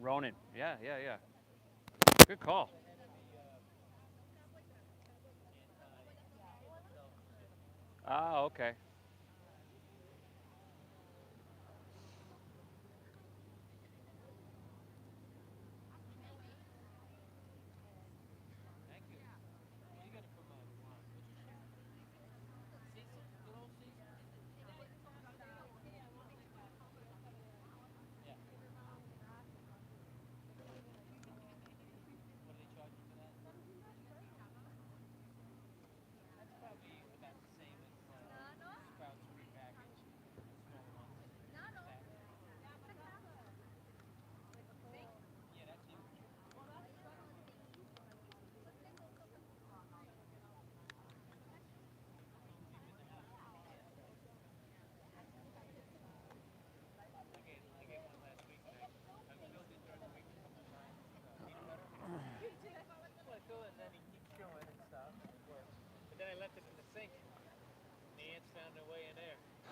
Ronan. Yeah, yeah, yeah. Good call. Ah, okay.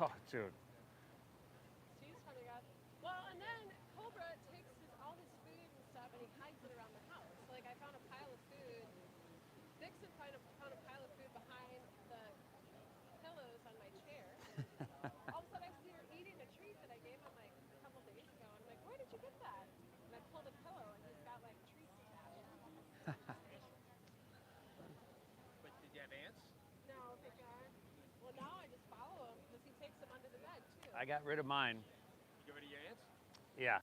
Oh, dude. I got rid of mine. Yeah.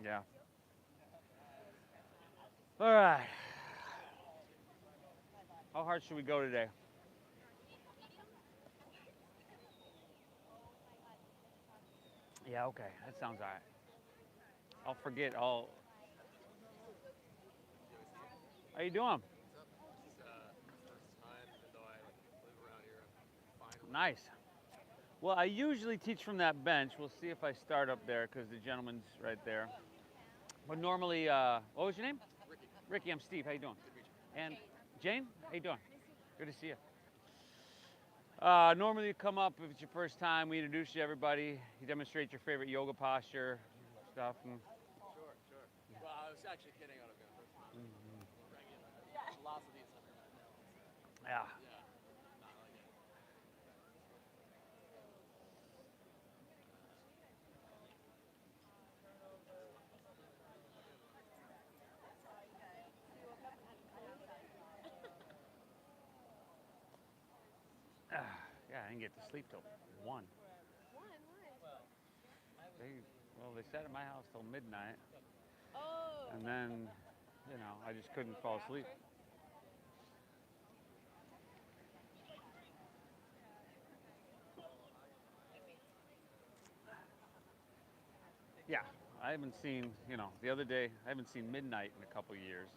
Yeah. All right. How hard should we go today? Yeah, okay. That sounds all right. I'll forget. How you doing? Nice. Well, I usually teach from that bench. We'll see if I start up there because the gentleman's right there. But normally, what was your name? Ricky. I'm Steve. How you doing? And Jane, how you doing? Good to see you. Normally, you come up if it's your first time. We introduce you to everybody. You demonstrate your favorite yoga posture, stuff. And, yeah. Yeah, I didn't get to sleep till 1. They, well, they sat at my house till midnight, and then, I just couldn't fall asleep. Yeah, I haven't seen, the other day, I haven't seen midnight in a couple years,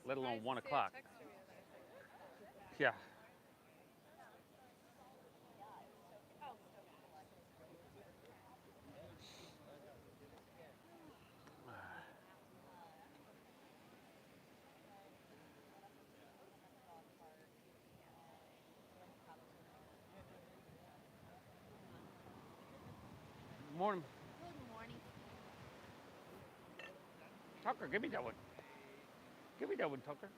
let alone 1 o'clock. Yeah. Morning. Tucker, give me that one. Give me that one, Tucker.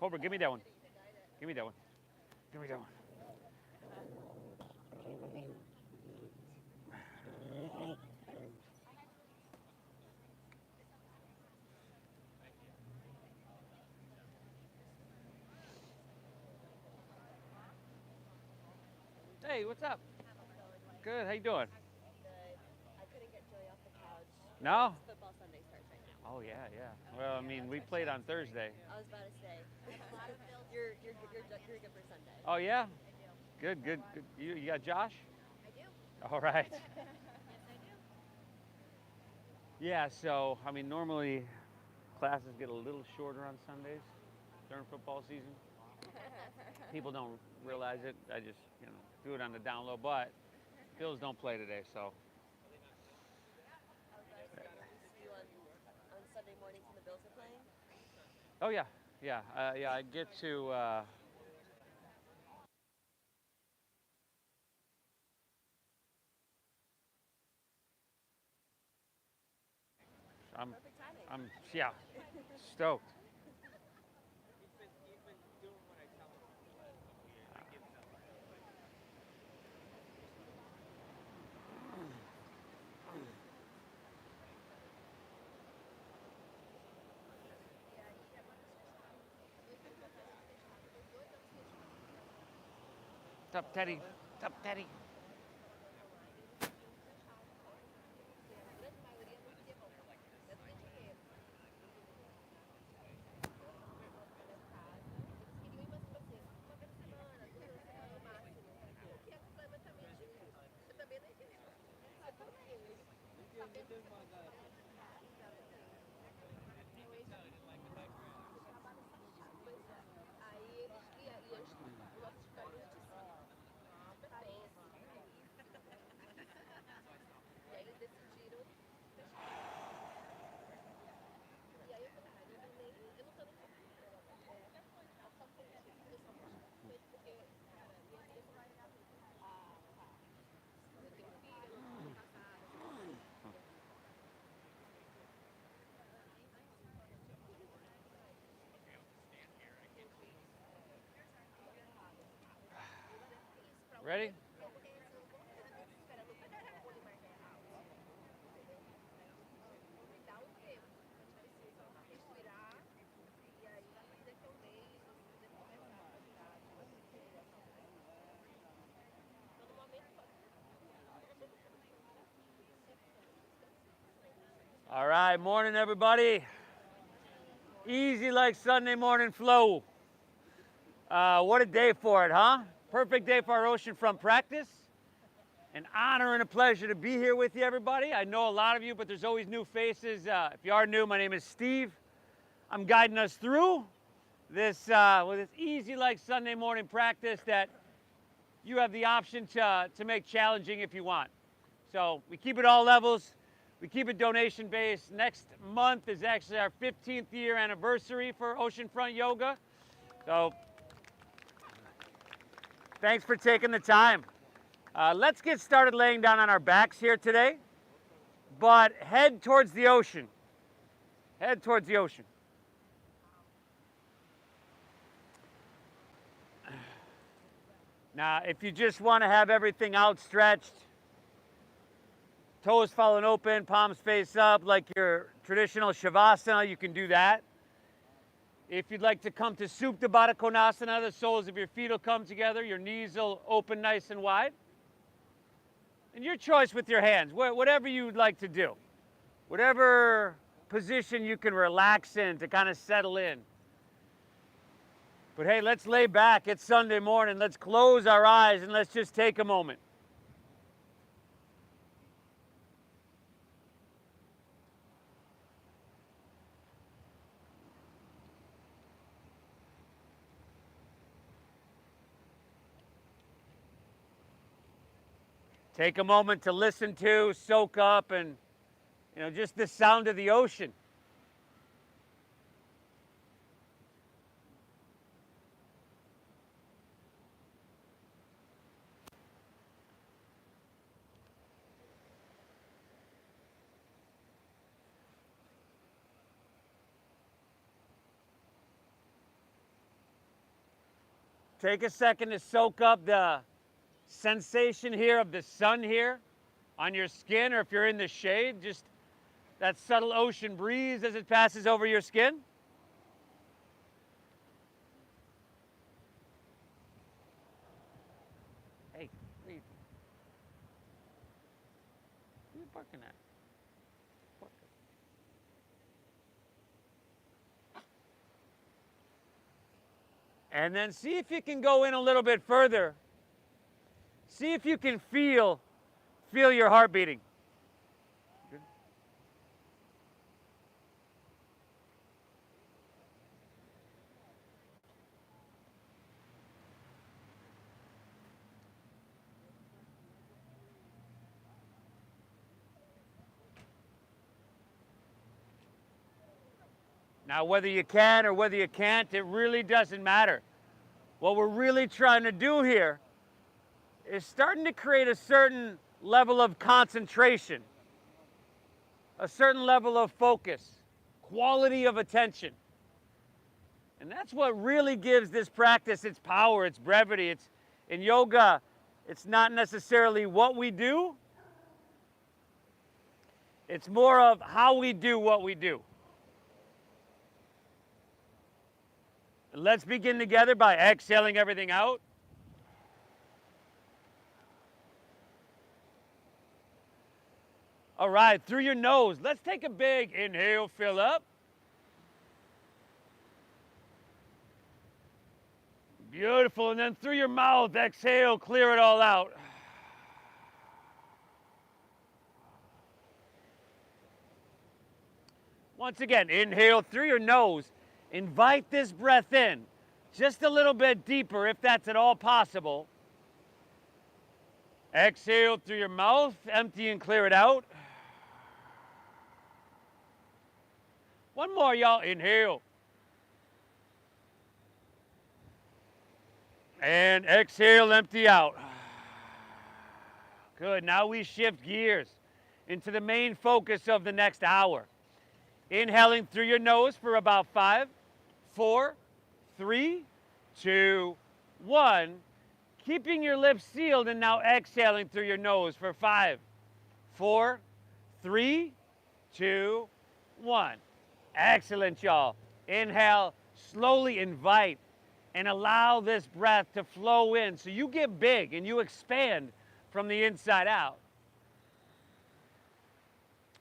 Cobra, give me that one. Give me that one. Give me that one. Hey, what's up? Good. How you doing? I couldn't get Joey off the couch. No? Football Sunday starts right now. Oh yeah, yeah. Well, I mean, we played on Thursday. I was about to say. You're good for Sunday. Oh yeah. I do. Good, good, good. You got Josh? I do. All right. Yes, I do. Yeah. So, I mean, normally classes get a little shorter on Sundays during football season. People don't realize it. I just, do it on the down low. But Bills don't play today, so. I was about to say, we see you on Sunday mornings when the Bills are playing. Oh yeah, yeah, yeah. I get to. I'm, Perfect timing. yeah, stoked. What's up, Teddy? What's up, Teddy? Ready? All right, morning, everybody. Easy like Sunday morning flow. What a day for it, huh? Perfect day for our Oceanfront practice. An honor and a pleasure to be here with you, everybody. I know a lot of you, but there's always new faces. If you are new, my name is Steve. I'm guiding us through this easy like Sunday morning practice that you have the option to make challenging if you want. So we keep it all levels. We keep it donation based. Next month is actually our 15th year anniversary for Oceanfront Yoga. So thanks for taking the time. Let's get started laying down on our backs here today, but head towards the ocean. Head towards the ocean. Now, if you just want to have everything outstretched, toes falling open, palms face up, like your traditional Savasana, you can do that. If you'd like to come to Supta Baddha Konasana, the soles of your feet will come together, your knees will open nice and wide. And your choice with your hands, whatever you'd like to do. Whatever position you can relax in to kind of settle in. But hey, let's lay back. It's Sunday morning. Let's close our eyes and let's just take a moment. Take a moment to listen to, soak up, and just the sound of the ocean. Take a second to soak up the sensation here of the sun here on your skin, or if you're in the shade, just that subtle ocean breeze as it passes over your skin. Hey, where you barking at? And then see if you can go in a little bit further. See if you can feel your heart beating. Good. Now, whether you can or whether you can't, it really doesn't matter. What we're really trying to do here is starting to create a certain level of concentration, a certain level of focus, quality of attention. And that's what really gives this practice its power, its brevity. It's, in yoga, it's not necessarily what we do. It's more of how we do what we do. And let's begin together by exhaling everything out. All right, through your nose, let's take a big inhale, fill up. Beautiful, and then through your mouth, exhale, clear it all out. Once again, inhale through your nose. Invite this breath in just a little bit deeper if that's at all possible. Exhale through your mouth, empty and clear it out. One more, y'all. Inhale. And exhale, empty out. Good. Now we shift gears into the main focus of the next hour. Inhaling through your nose for about 5, 4, 3, 2, 1. Keeping your lips sealed and now exhaling through your nose for 5, 4, 3, 2, 1. Excellent, y'all. Inhale, slowly invite and allow this breath to flow in so you get big and you expand from the inside out.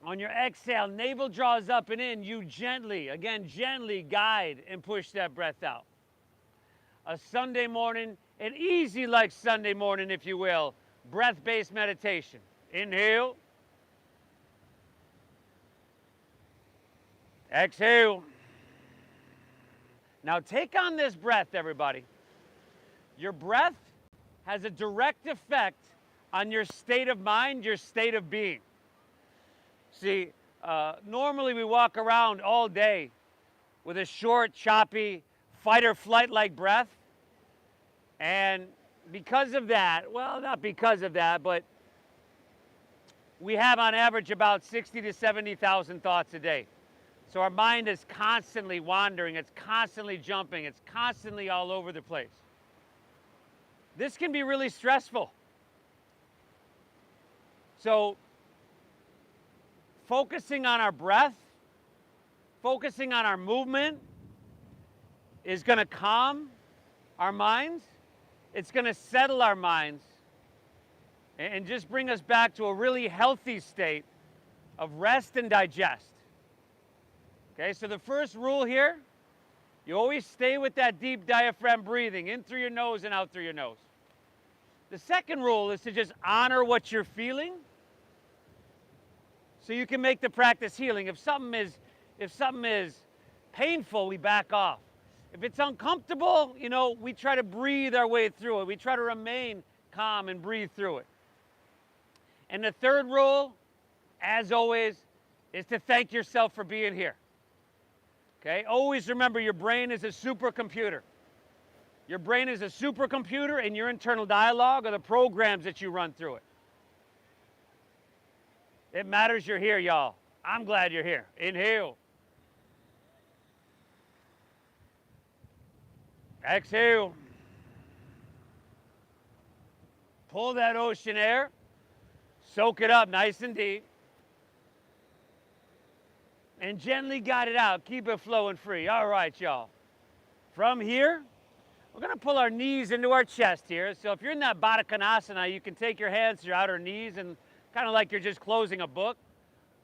On your exhale, navel draws up and in. You gently, again, gently guide and push that breath out. A Sunday morning, an easy like Sunday morning, if you will, breath-based meditation. Inhale. Exhale. Now take on this breath, everybody. Your breath has a direct effect on your state of mind, your state of being. See, normally we walk around all day with a short, choppy, fight or flight like breath. And because of that, well, not because of that, but we have on average about 60 to 70,000 thoughts a day. So our mind is constantly wandering, it's constantly jumping, it's constantly all over the place. This can be really stressful. So focusing on our breath, focusing on our movement is going to calm our minds. It's going to settle our minds and just bring us back to a really healthy state of rest and digest. Okay, so the first rule here, you always stay with that deep diaphragm breathing, in through your nose and out through your nose. The second rule is to just honor what you're feeling so you can make the practice healing. If something is painful, we back off. If it's uncomfortable, we try to breathe our way through it. We try to remain calm and breathe through it. And the third rule, as always, is to thank yourself for being here. Okay? Always remember your brain is a supercomputer. Your brain is a supercomputer, and your internal dialogue are the programs that you run through it. It matters you're here, y'all. I'm glad you're here. Inhale. Exhale. Pull that ocean air. Soak it up nice and deep. And gently guide it out. Keep it flowing free. All right, y'all. From here, we're going to pull our knees into our chest here. So if you're in that Baddha Konasana, you can take your hands to your outer knees and kind of like you're just closing a book.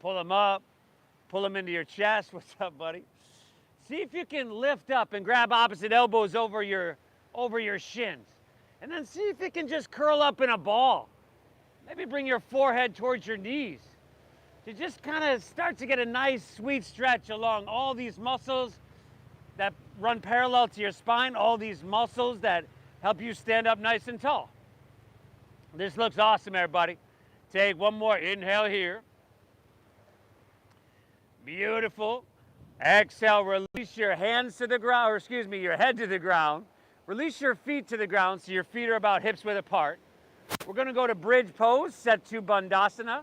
Pull them up. Pull them into your chest. What's up, buddy? See if you can lift up and grab opposite elbows over your shins. And then see if you can just curl up in a ball. Maybe bring your forehead towards your knees. You just kind of start to get a nice, sweet stretch along all these muscles that run parallel to your spine, all these muscles that help you stand up nice and tall. This looks awesome, everybody. Take one more inhale here. Beautiful. Exhale, release your hands to the ground, or excuse me, your head to the ground. Release your feet to the ground so your feet are about hips width apart. We're going to go to bridge pose, set to Bandhasana.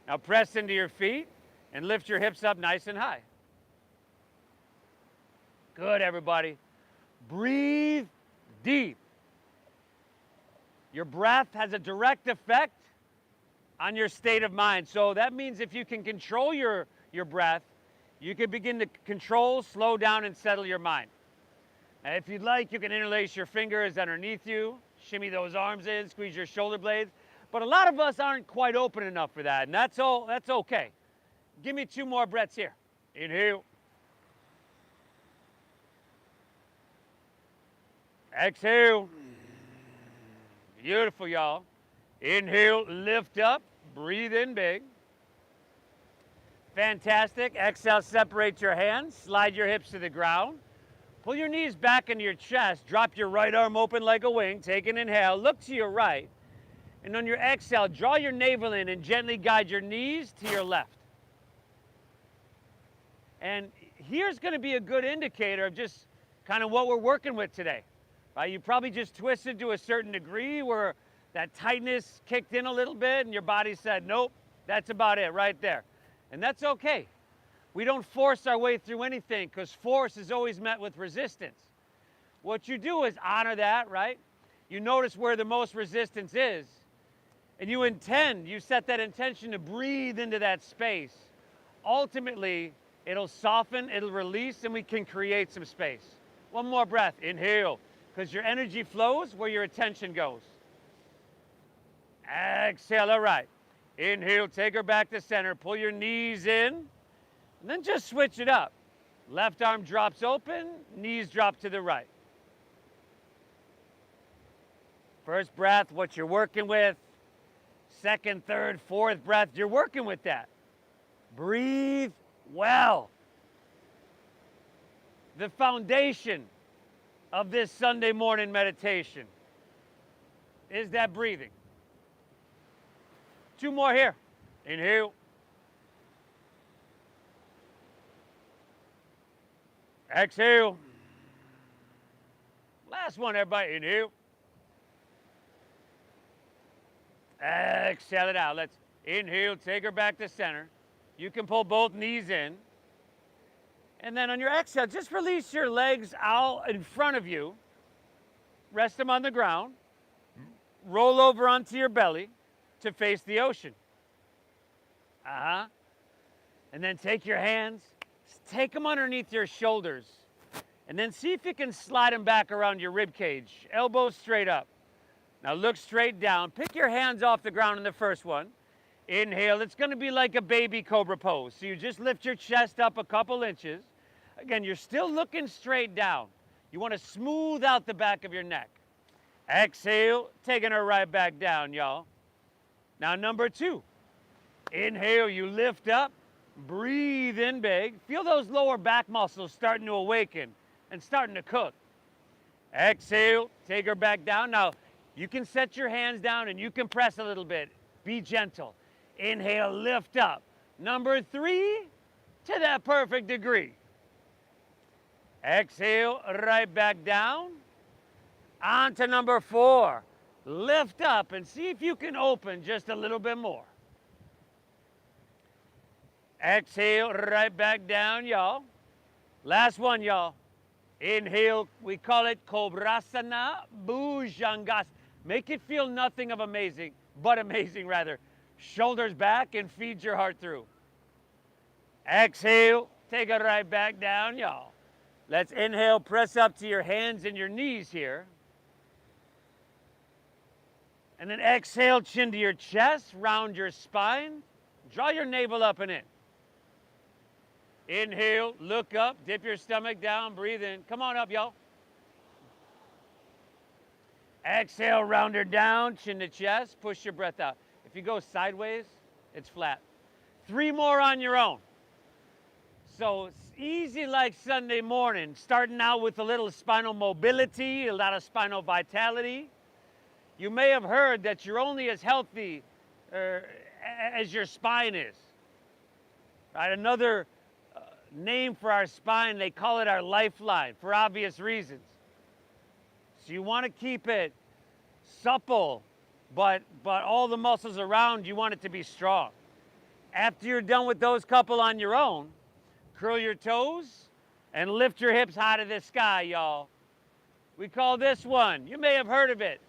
Now press into your feet and lift your hips up nice and high. Good, everybody. Breathe deep. Your breath has a direct effect on your state of mind. So that means if you can control your breath, you can begin to control, slow down, and settle your mind. Now, if you'd like, you can interlace your fingers underneath you, shimmy those arms in, squeeze your shoulder blades. But a lot of us aren't quite open enough for that, and that's okay. Give me 2 more breaths here. Inhale. Exhale. Beautiful, y'all. Inhale, lift up, breathe in big. Fantastic. Exhale, separate your hands, slide your hips to the ground. Pull your knees back into your chest, drop your right arm open like a wing, take an inhale, look to your right. And on your exhale, draw your navel in and gently guide your knees to your left. And here's going to be a good indicator of just kind of what we're working with today. Right? You probably just twisted to a certain degree where that tightness kicked in a little bit and your body said, nope, that's about it right there. And that's okay. We don't force our way through anything because force is always met with resistance. What you do is honor that, right? You notice where the most resistance is. And you set that intention to breathe into that space. Ultimately, it'll soften, it'll release, and we can create some space. One more breath, inhale, because your energy flows where your attention goes. Exhale, all right. Inhale, take her back to center, pull your knees in, and then just switch it up. Left arm drops open, knees drop to the right. First breath, what you're working with. Second, third, fourth breath, you're working with that. Breathe well. The foundation of this Sunday morning meditation is that breathing. 2 more here. Inhale. Exhale. Last one, everybody. Inhale. Exhale it out. Let's inhale, take her back to center. You can pull both knees in. And then on your exhale, just release your legs out in front of you. Rest them on the ground. Roll over onto your belly to face the ocean. And then take your hands, take them underneath your shoulders. And then see if you can slide them back around your rib cage. Elbows straight up. Now look straight down. Pick your hands off the ground in the first one. Inhale. It's going to be like a baby cobra pose. So you just lift your chest up a couple inches. Again, you're still looking straight down. You want to smooth out the back of your neck. Exhale. Taking her right back down, y'all. Now number 2. Inhale. You lift up. Breathe in big. Feel those lower back muscles starting to awaken and starting to cook. Exhale. Take her back down. Now, you can set your hands down and you can press a little bit. Be gentle. Inhale, lift up. Number 3, to that perfect degree. Exhale, right back down. On to number 4. Lift up and see if you can open just a little bit more. Exhale, right back down, y'all. Last one, y'all. Inhale, we call it Kobrasana Bhujangasana. Make it feel nothing of amazing, but amazing rather. Shoulders back and feed your heart through. Exhale, take it right back down, y'all. Let's inhale, press up to your hands and your knees here. And then exhale, chin to your chest, round your spine. Draw your navel up and in. Inhale, look up, dip your stomach down, breathe in. Come on up, y'all. Exhale, round her down, chin to chest, push your breath out. If you go sideways, it's flat. 3 more on your own. So it's easy like Sunday morning, starting out with a little spinal mobility, a lot of spinal vitality. You may have heard that you're only as healthy as your spine is. Right? Another name for our spine, they call it our lifeline for obvious reasons. So you want to keep it supple, but all the muscles around, you want it to be strong. After you're done with those couple on your own, curl your toes and lift your hips high to the sky, y'all. We call this one, you may have heard of it,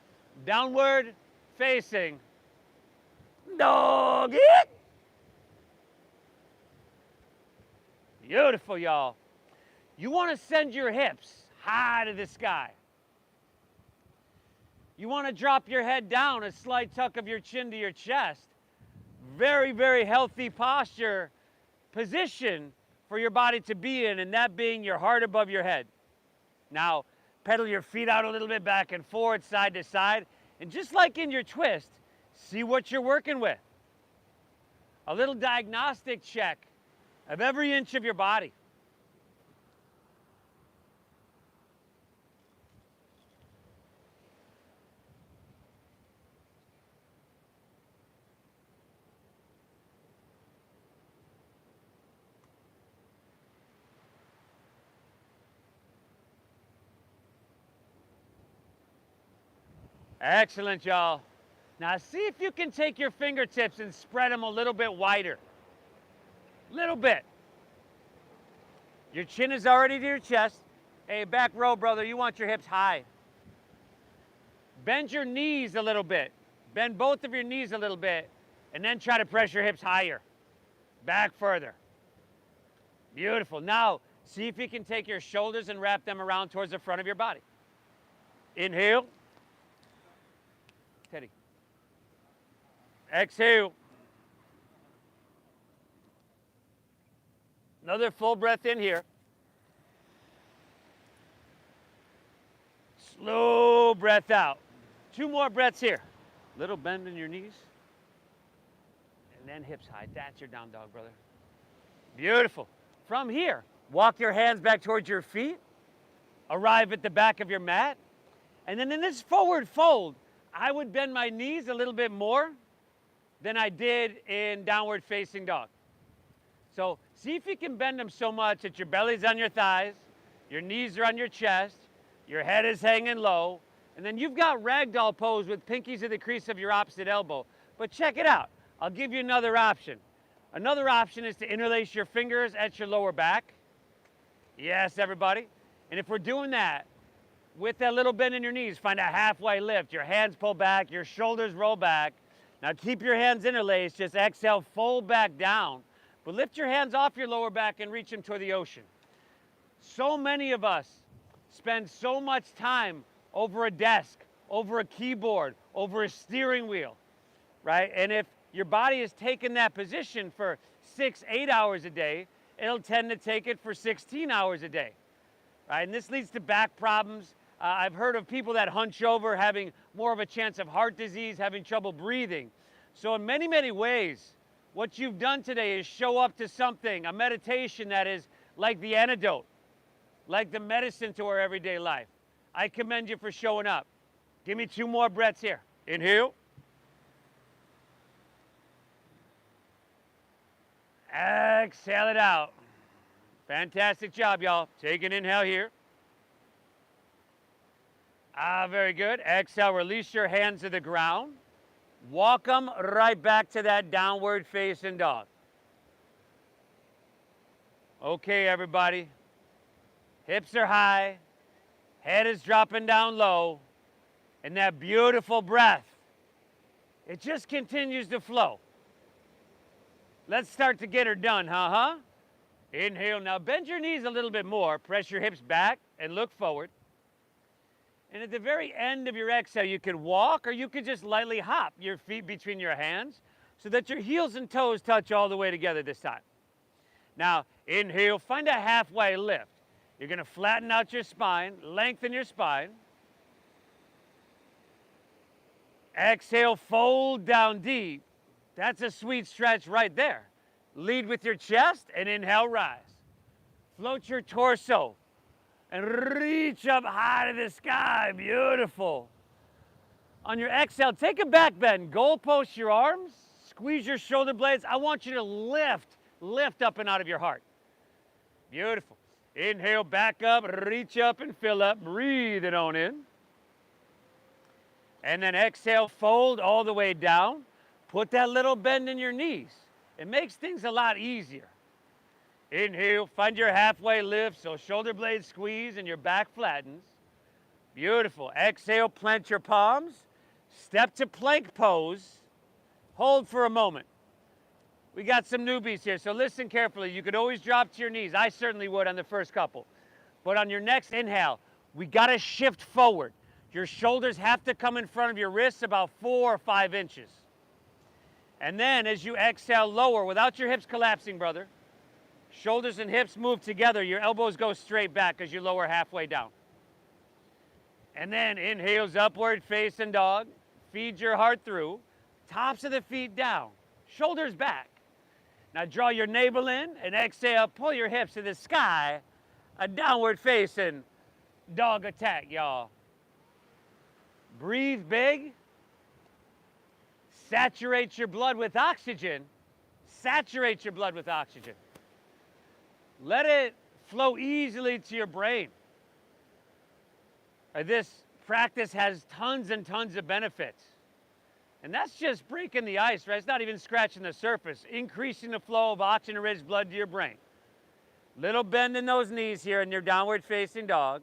downward facing dog. Beautiful, y'all. You want to send your hips high to the sky. You want to drop your head down, a slight tuck of your chin to your chest. Very, very healthy posture, position for your body to be in, and that being your heart above your head. Now, pedal your feet out a little bit back and forth, side to side, and just like in your twist, see what you're working with. A little diagnostic check of every inch of your body. Excellent, y'all. Now see if you can take your fingertips and spread them a little bit wider. Little bit. Your chin is already to your chest. Hey, back row, brother, you want your hips high. Bend your knees a little bit. Bend both of your knees a little bit, and then try to press your hips higher. Back further. Beautiful. Now, see if you can take your shoulders and wrap them around towards the front of your body. Inhale. Teddy. Exhale. Another full breath in here. Slow breath out. 2 more breaths here. Little bend in your knees. And then hips high. That's your down dog, brother. Beautiful. From here, walk your hands back towards your feet. Arrive at the back of your mat. And then in this forward fold, I would bend my knees a little bit more than I did in downward facing dog. So see if you can bend them so much that your belly's on your thighs, your knees are on your chest, your head is hanging low, and then you've got ragdoll pose with pinkies at the crease of your opposite elbow. But check it out. I'll give you another option. Another option is to interlace your fingers at your lower back. Yes, everybody. And if we're doing that, with that little bend in your knees, find a halfway lift. Your hands pull back, your shoulders roll back. Now keep your hands interlaced, just exhale, fold back down. But lift your hands off your lower back and reach them toward the ocean. So many of us spend so much time over a desk, over a keyboard, over a steering wheel, right? And if your body is taking that position for 6-8 hours a day, it'll tend to take it for 16 hours a day, right? And this leads to back problems. I've heard of people that hunch over having more of a chance of heart disease, having trouble breathing. So in many, many ways, what you've done today is show up to something, a meditation that is like the antidote, like the medicine to our everyday life. I commend you for showing up. Give me 2 more breaths here. Inhale. Exhale it out. Fantastic job, y'all. Take an inhale here. Very good. Exhale, release your hands to the ground. Walk them right back to that downward facing dog. Okay, everybody. Hips are high. Head is dropping down low. And that beautiful breath, it just continues to flow. Let's start to get her done, huh? Inhale. Now bend your knees a little bit more. Press your hips back and look forward. And at the very end of your exhale, you could walk or you could just lightly hop your feet between your hands so that your heels and toes touch all the way together this time. Now, inhale, find a halfway lift. You're going to flatten out your spine, lengthen your spine. Exhale, fold down deep. That's a sweet stretch right there. Lead with your chest and inhale, rise. Float your torso and reach up high to the sky. Beautiful. On your exhale, take a back bend. Goalpost your arms. Squeeze your shoulder blades. I want you to lift up and out of your heart. Beautiful. Inhale, back up, reach up and fill up. Breathe it on in. And then exhale, fold all the way down. Put that little bend in your knees. It makes things a lot easier. Inhale, find your halfway lift, so shoulder blades squeeze and your back flattens. Beautiful. Exhale, plant your palms. Step to plank pose. Hold for a moment. We got some newbies here, so listen carefully. You could always drop to your knees. I certainly would on the first couple. But on your next inhale, we got to shift forward. Your shoulders have to come in front of your wrists about 4 or 5 inches. And then as you exhale, lower without your hips collapsing, brother. Shoulders and hips move together. Your elbows go straight back as you lower halfway down. And then inhales upward, facing dog. Feed your heart through. Tops of the feet down. Shoulders back. Now draw your navel in and exhale. Pull your hips to the sky. A downward facing dog attack, y'all. Breathe big. Saturate your blood with oxygen. Saturate your blood with oxygen. Let it flow easily to your brain. This practice has tons and tons of benefits. And that's just breaking the ice, right? It's not even scratching the surface. Increasing the flow of oxygen-rich blood to your brain. Little bend in those knees here in your downward facing dog.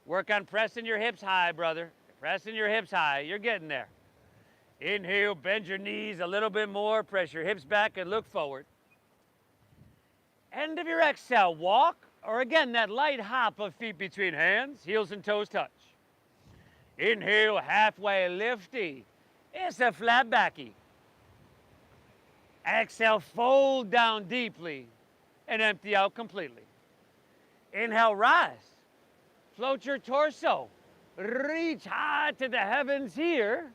Work on pressing your hips high, brother. Pressing your hips high. You're getting there. Inhale, bend your knees a little bit more. Press your hips back and look forward. End of your exhale, walk, or again, that light hop of feet between hands, heels and toes touch. Inhale, halfway lifty. It's a flat backy. Exhale, fold down deeply and empty out completely. Inhale, rise. Float your torso. Reach high to the heavens here.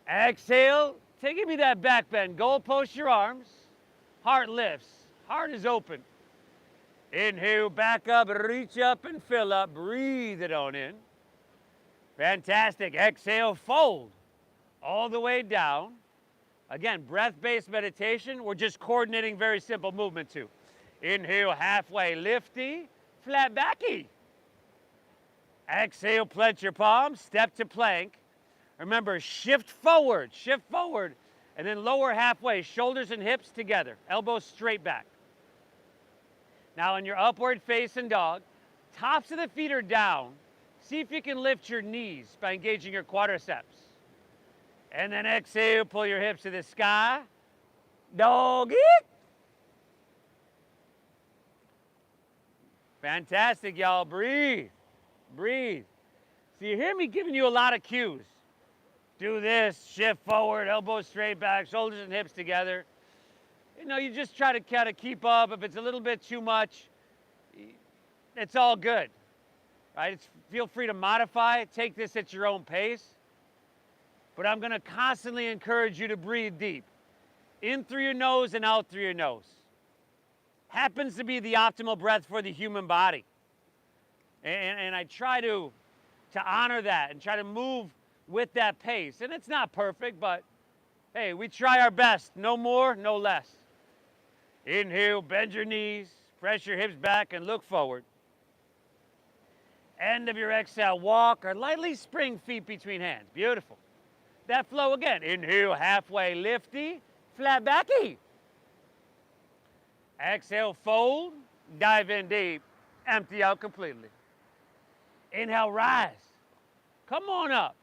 Exhale, give me that back bend. Goalpost your arms. Heart lifts. Heart is open. Inhale, back up, reach up and fill up. Breathe it on in. Fantastic. Exhale, fold all the way down. Again, breath-based meditation. We're just coordinating very simple movement too. Inhale, halfway lifty, flat backy. Exhale, plant your palms, step to plank. Remember, shift forward, and then lower halfway, shoulders and hips together, elbows straight back. Now in your upward facing dog, tops of the feet are down. See if you can lift your knees by engaging your quadriceps. And then exhale, pull your hips to the sky. Doggy. Fantastic, y'all. Breathe. Breathe. So you hear me giving you a lot of cues. Do this, shift forward, elbows straight back, shoulders and hips together. You know, you just try to kind of keep up. If it's a little bit too much, it's all good, right? Feel free to modify, take this at your own pace. But I'm gonna constantly encourage you to breathe deep. In through your nose and out through your nose. Happens to be the optimal breath for the human body. And I try to honor that and try to move with that pace. And it's not perfect, but hey, we try our best. No more, no less. Inhale, bend your knees, press your hips back and look forward. End of your exhale, walk or lightly spring feet between hands. Beautiful. That flow again. Inhale, halfway lifty, flat backy. Exhale, fold, dive in deep, empty out completely. Inhale, rise. Come on up.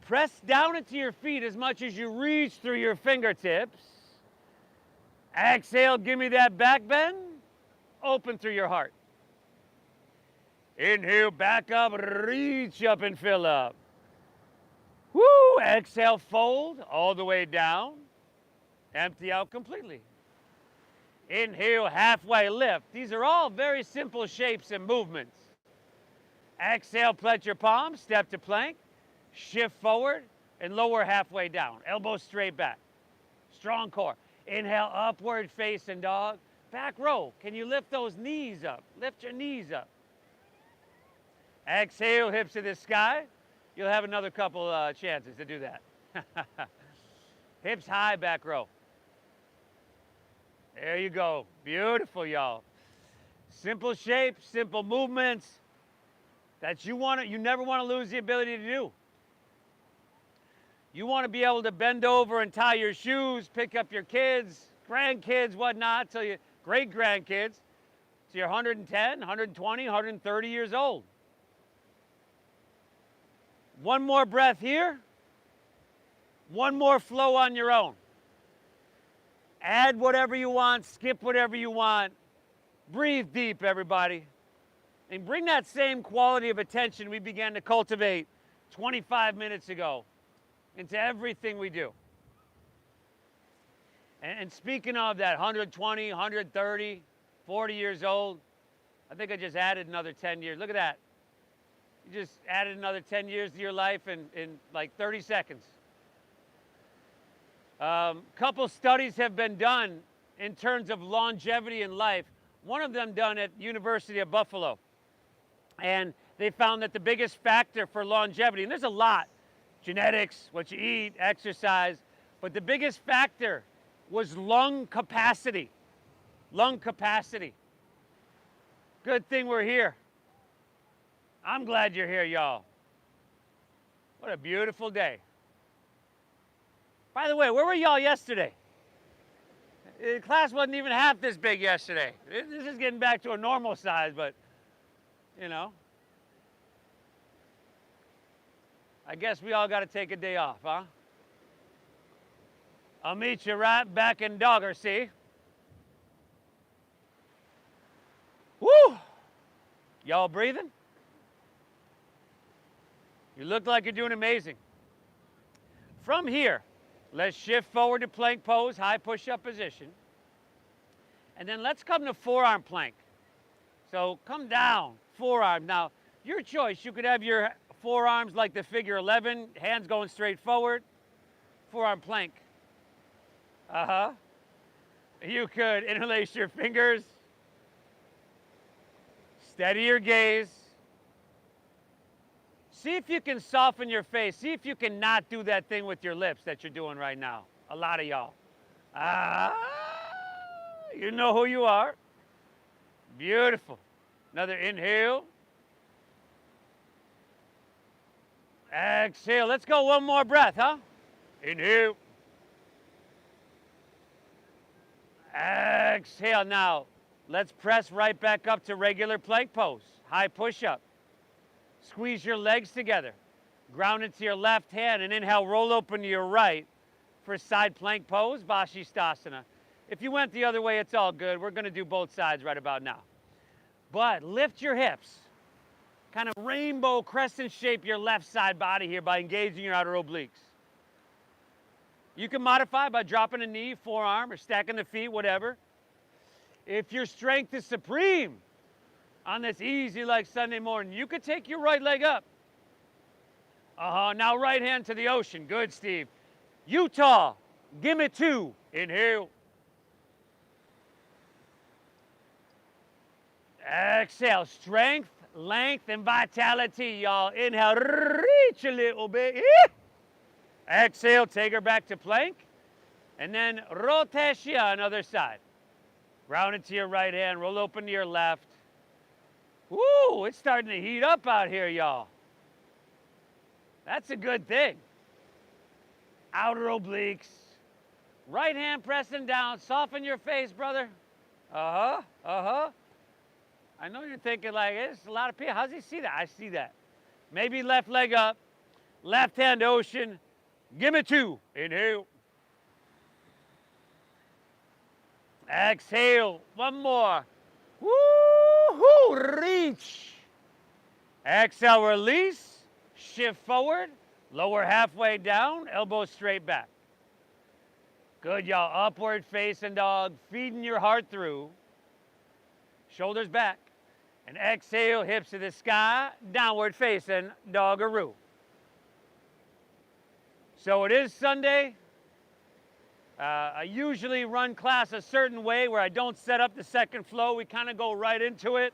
Press down into your feet as much as you reach through your fingertips. Exhale, give me that back bend. Open through your heart. Inhale, back up, reach up and fill up. Woo! Exhale, fold all the way down. Empty out completely. Inhale, halfway lift. These are all very simple shapes and movements. Exhale, plant your palms, step to plank, shift forward, and lower halfway down. Elbows straight back. Strong core. Inhale, upward facing dog. Back row. Can you lift those knees up? Lift your knees up. Exhale, hips to the sky. You'll have another couple chances to do that. Hips high, back row. There you go. Beautiful, y'all. Simple shapes, simple movements that you never want to lose the ability to do. You want to be able to bend over and tie your shoes, pick up your kids, grandkids, whatnot, till you great grandkids, till you're 110, 120, 130 years old. One more breath here. One more flow on your own. Add whatever you want, skip whatever you want. Breathe deep, everybody. And bring that same quality of attention we began to cultivate 25 minutes ago into everything we do. And speaking of that 120, 130, 40 years old, I think I just added another 10 years. Look at that. You just added another 10 years to your life in like 30 seconds. Couple studies have been done in terms of longevity in life. One of them done at University of Buffalo. And they found that the biggest factor for longevity, and there's a lot, genetics, what you eat, exercise, but the biggest factor was lung capacity. Lung capacity. Good thing we're here. I'm glad you're here, y'all. What a beautiful day. By the way, where were y'all yesterday? The class wasn't even half this big yesterday. This is getting back to a normal size, but, you know. I guess we all got to take a day off, huh? I'll meet you right back in Dogger, see? Woo! Y'all breathing? You look like you're doing amazing. From here, let's shift forward to plank pose, high push-up position. And then let's come to forearm plank. So come down, forearm. Now, your choice. You could have your forearms like the figure 11, hands going straight forward, forearm plank. You could interlace your fingers, steady your gaze. See if you can soften your face. See if you can not do that thing with your lips that you're doing right now. A lot of y'all. You know who you are. Beautiful. Another inhale. Exhale. Let's go one more breath, huh? Inhale. Exhale. Now, let's press right back up to regular plank pose. High push-up. Squeeze your legs together. Ground into your left hand and inhale, roll open to your right for side plank pose, Vashisthasana. If you went the other way, it's all good. We're going to do both sides right about now. But lift your hips. Kind of rainbow crescent shape your left side body here by engaging your outer obliques. You can modify by dropping a knee, forearm, or stacking the feet, whatever. If your strength is supreme on this easy like Sunday morning, you could take your right leg up. Now right hand to the ocean. Good, Steve. Utah, give me 2. Inhale. Exhale. Strength, length, and vitality, y'all. Inhale, reach a little bit. Exhale, take her back to plank. And then rotation, other side. Ground into your right hand, roll open to your left. Woo, it's starting to heat up out here, y'all. That's a good thing. Outer obliques. Right hand pressing down. Soften your face, brother. I know you're thinking like, there's a lot of people. How's he see that? I see that. Maybe left leg up, left hand ocean. Give me 2. Inhale. Exhale. One more. Woo-hoo, reach. Exhale, release. Shift forward. Lower halfway down, elbows straight back. Good, y'all. Upward facing dog, feeding your heart through. Shoulders back. And exhale, hips to the sky, downward facing doggaroo. So it is Sunday. I usually run class a certain way where I don't set up the second flow. We kind of go right into it.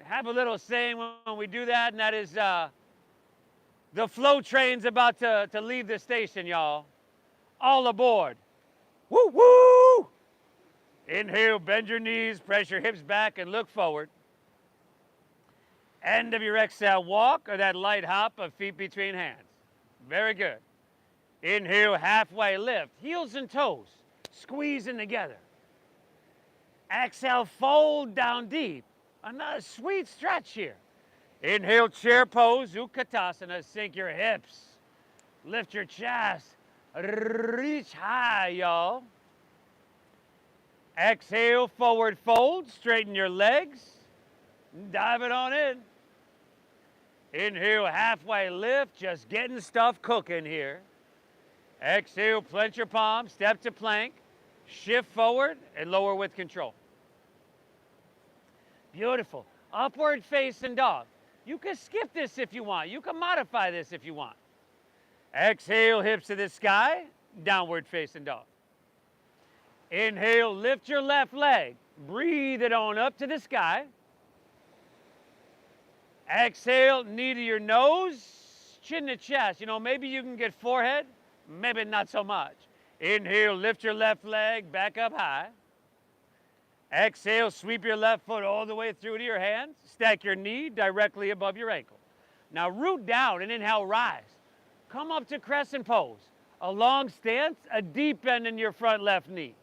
Have a little saying when we do that, and that is the flow train's about to leave the station, y'all. All aboard. Woo, woo! Inhale, bend your knees, press your hips back, and look forward. End of your exhale, walk, or that light hop of feet between hands. Very good. Inhale, halfway lift, heels and toes, squeezing together. Exhale, fold down deep. Another sweet stretch here. Inhale, chair pose, Utkatasana, sink your hips. Lift your chest, reach high, y'all. Exhale, forward fold, straighten your legs, dive it on in. Inhale, halfway lift, just getting stuff cooking here. Exhale, plant your palms, step to plank, shift forward and lower with control. Beautiful. Upward facing dog. You can skip this if you want. You can modify this if you want. Exhale, hips to the sky, downward facing dog. Inhale, lift your left leg. Breathe it on up to the sky. Exhale, knee to your nose, chin to chest. You know, maybe you can get forehead, maybe not so much. Inhale, lift your left leg back up high. Exhale, sweep your left foot all the way through to your hands. Stack your knee directly above your ankle. Now root down and inhale, rise. Come up to crescent pose. A long stance, a deep bend in your front left knee.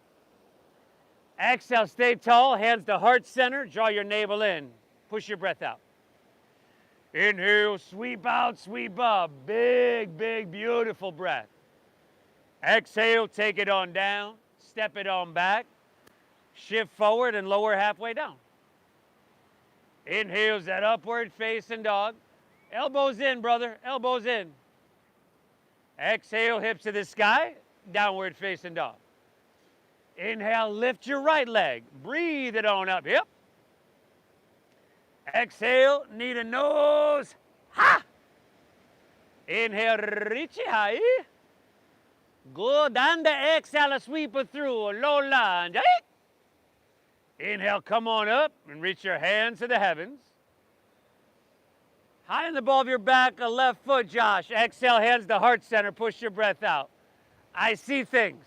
Exhale, stay tall, hands to heart center, draw your navel in. Push your breath out. Inhale, sweep out, sweep up. Big, big, beautiful breath. Exhale, take it on down, step it on back. Shift forward and lower halfway down. Inhales that upward facing dog. Elbows in, brother, elbows in. Exhale, hips to the sky, downward facing dog. Inhale, lift your right leg. Breathe it on up, hip. Exhale, knee to nose, ha! Inhale, reach it high. Good, and the exhale, sweep it through, low lunge. Inhale, come on up and reach your hands to the heavens. High in the ball of your back, a left foot, Josh. Exhale, hands to heart center, push your breath out. I see things.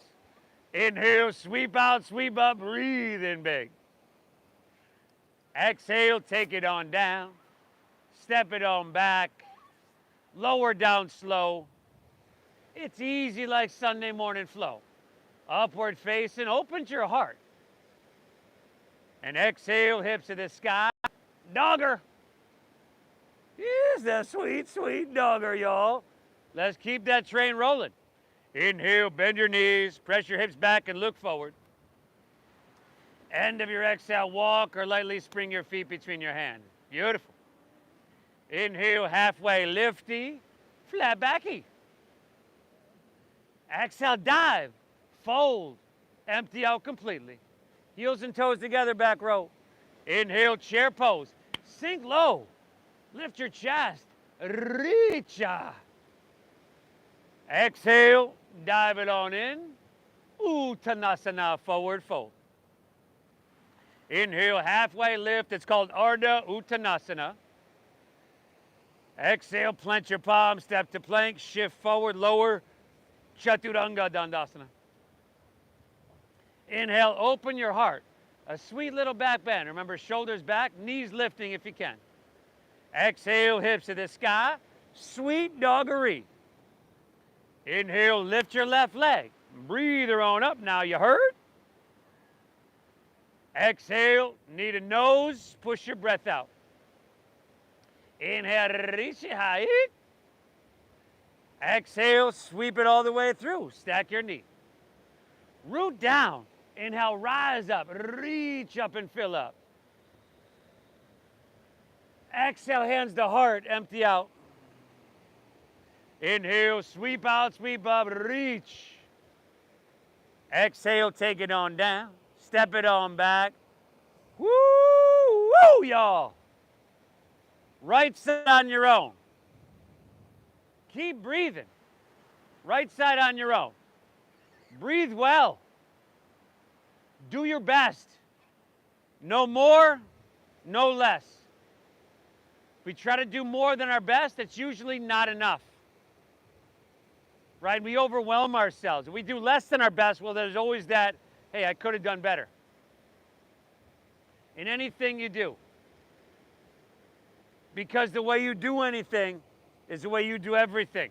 Inhale, sweep out, sweep up, breathe in big. Exhale, take it on down. Step it on back. Lower down slow. It's easy like Sunday morning flow. Upward facing, opens your heart. And exhale, hips to the sky. Dogger. Here's the sweet, sweet dogger, y'all. Let's keep that train rolling. Inhale, bend your knees, press your hips back and look forward. End of your exhale, walk or lightly spring your feet between your hands. Beautiful. Inhale, halfway lifty, flat backy. Exhale, dive, fold, empty out completely. Heels and toes together, back row. Inhale, chair pose. Sink low. Lift your chest. Reach. Exhale, dive it on in. Uttanasana, forward fold. Inhale, halfway lift. It's called Ardha Uttanasana. Exhale, plant your palms, step to plank, shift forward, lower. Chaturanga Dandasana. Inhale, open your heart. A sweet little back bend. Remember, shoulders back, knees lifting if you can. Exhale, hips to the sky. Sweet doggery. Inhale, lift your left leg. Breathe her on up. Now you heard? Exhale, knee to nose. Push your breath out. Inhale, reach it high. Exhale, sweep it all the way through. Stack your knee. Root down. Inhale, rise up. Reach up and fill up. Exhale, hands to heart. Empty out. Inhale, sweep out, sweep up, reach. Exhale, take it on down. Step it on back. Woo, woo, y'all. Right side on your own. Keep breathing. Right side on your own. Breathe well. Do your best. No more, no less. If we try to do more than our best, it's usually not enough. Right? We overwhelm ourselves. If we do less than our best, well, there's always that, hey, I could have done better. In anything you do. Because the way you do anything is the way you do everything.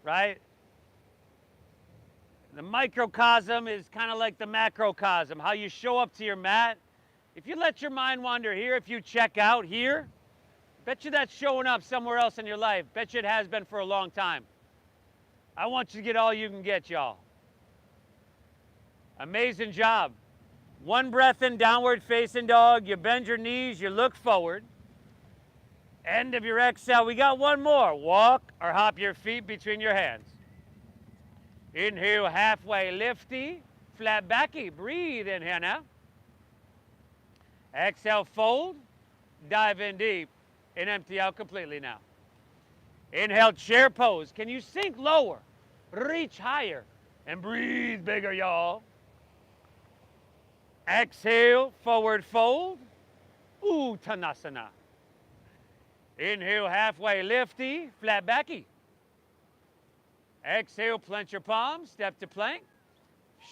Right? The microcosm is kind of like the macrocosm. How you show up to your mat. If you let your mind wander here, if you check out here, bet you that's showing up somewhere else in your life. Bet you it has been for a long time. I want you to get all you can get, y'all. Amazing job. One breath in, downward facing dog. You bend your knees, you look forward. End of your exhale. We got one more. Walk or hop your feet between your hands. Inhale, halfway lifty, flat backy. Breathe in here now. Exhale, fold, dive in deep, and empty out completely now. Inhale, chair pose. Can you sink lower? Reach higher, and breathe bigger, y'all. Exhale, forward fold, Uttanasana. Inhale, halfway lifty, flat backy. Exhale, plant your palms, step to plank.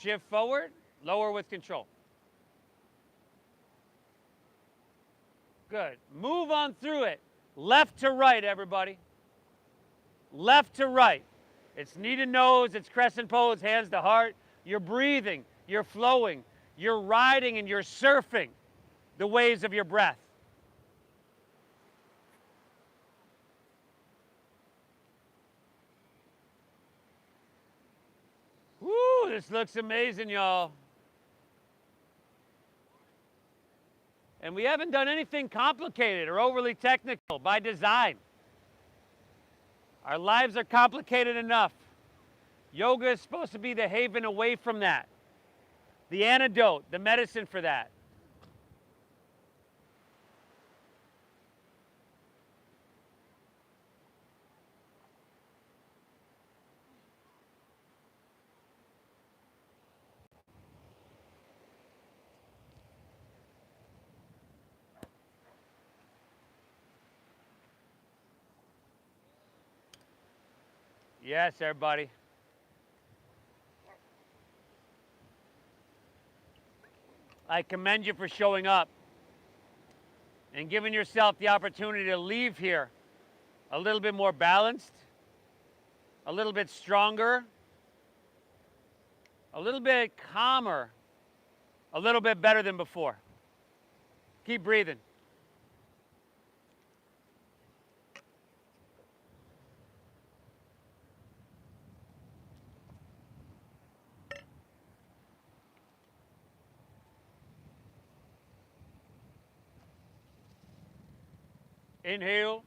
Shift forward, lower with control. Good. Move on through it. Left to right, everybody. Left to right. It's knee to nose, it's crescent pose, hands to heart. You're breathing, you're flowing, you're riding and you're surfing the waves of your breath. Woo, this looks amazing, y'all. And we haven't done anything complicated or overly technical by design. Our lives are complicated enough. Yoga is supposed to be the haven away from that. The antidote, the medicine for that. Yes, everybody. I commend you for showing up and giving yourself the opportunity to leave here a little bit more balanced, a little bit stronger, a little bit calmer, a little bit better than before. Keep breathing. Inhale.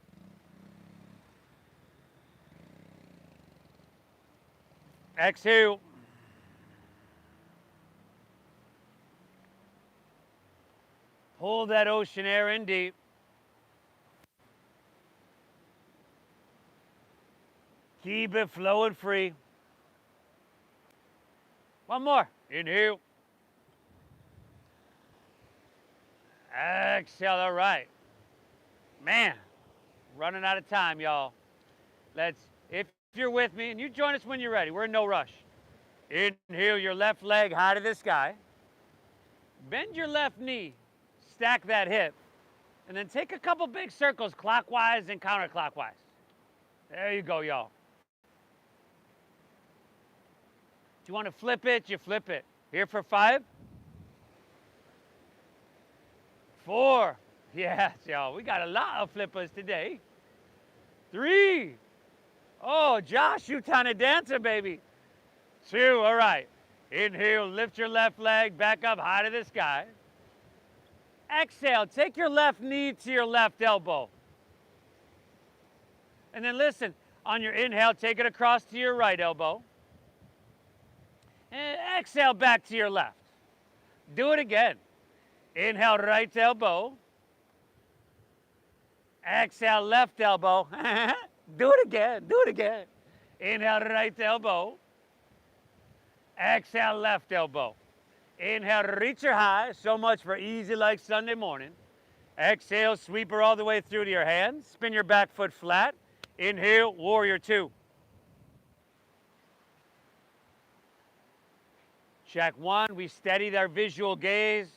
Exhale. Pull that ocean air in deep. Keep it flowing free. One more. Inhale. Exhale. All right. Man, running out of time, y'all. If you're with me, and you join us when you're ready, we're in no rush. Inhale your left leg high to the sky. Bend your left knee, stack that hip, and then take a couple big circles clockwise and counterclockwise. There you go, y'all. If you want to flip it, you flip it. Here for 5, 4, Yes, y'all. We got a lot of flippers today. 3. Oh, Josh, you kind of dancer, baby. 2. All right. Inhale, lift your left leg back up high to the sky. Exhale, take your left knee to your left elbow. And then listen, on your inhale, take it across to your right elbow. And exhale back to your left. Do it again. Inhale, right elbow. Exhale, left elbow. Do it again. Do it again. Inhale, right elbow. Exhale, left elbow. Inhale, reach her high. So much for easy like Sunday morning. Exhale, sweep her all the way through to your hands. Spin your back foot flat. Inhale, warrior 2. Check 1. We steady our visual gaze.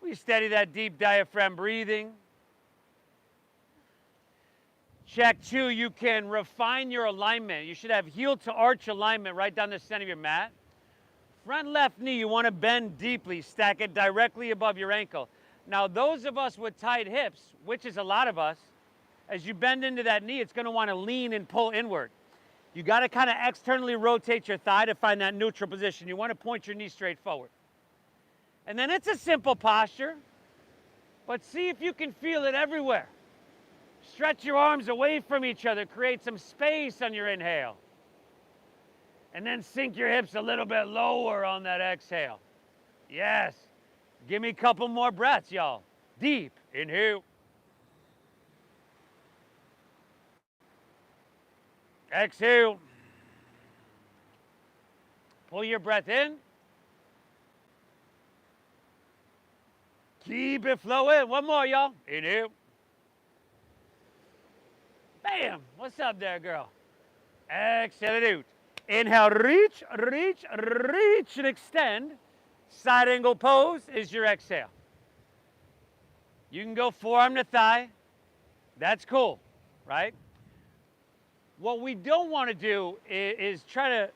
We steady that deep diaphragm breathing. Check 2. You can refine your alignment. You should have heel to arch alignment right down the center of your mat. Front left knee, you want to bend deeply. Stack it directly above your ankle. Now, those of us with tight hips, which is a lot of us, as you bend into that knee, it's going to want to lean and pull inward. You got to kind of externally rotate your thigh to find that neutral position. You want to point your knee straight forward. And then it's a simple posture, but see if you can feel it everywhere. Stretch your arms away from each other. Create some space on your inhale. And then sink your hips a little bit lower on that exhale. Yes. Give me a couple more breaths, y'all. Deep. Inhale. Exhale. Pull your breath in. Keep it flowing. One more, y'all. Inhale. Bam. What's up there, girl? Exhale it out. Inhale, reach, reach, reach, and extend. Side angle pose is your exhale. You can go forearm to thigh. That's cool, right? What we don't want to do is try to,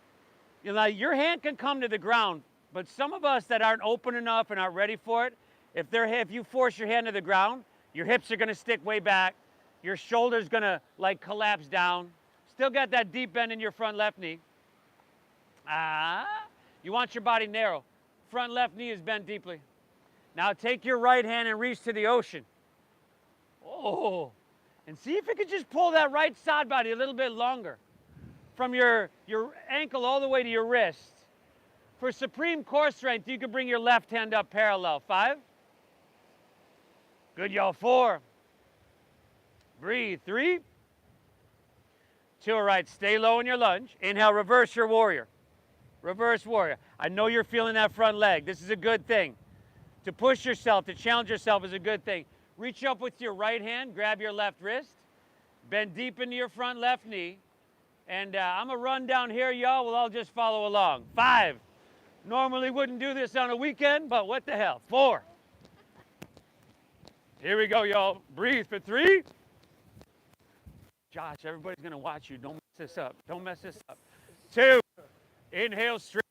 your hand can come to the ground, but some of us that aren't open enough and aren't ready for it, if you force your hand to the ground, your hips are going to stick way back. Your shoulder's going to collapse down. Still got that deep bend in your front left knee. You want your body narrow. Front left knee is bent deeply. Now take your right hand and reach to the ocean. Oh, and see if you could just pull that right side body a little bit longer. From your ankle all the way to your wrist. For supreme core strength, you can bring your left hand up parallel. 5. Good, y'all. 4. Breathe. 3. 2. All right, stay low in your lunge. Inhale, reverse your warrior. Reverse warrior. I know you're feeling that front leg. This is a good thing. To push yourself, to challenge yourself is a good thing. Reach up with your right hand, grab your left wrist, bend deep into your front left knee, and I'm going to run down here, y'all. We'll all just follow along. 5. Normally wouldn't do this on a weekend, but what the hell. 4. Here we go, y'all. Breathe for 3. Josh, everybody's going to watch you. Don't mess this up. Don't mess this up. 2. Inhale straight.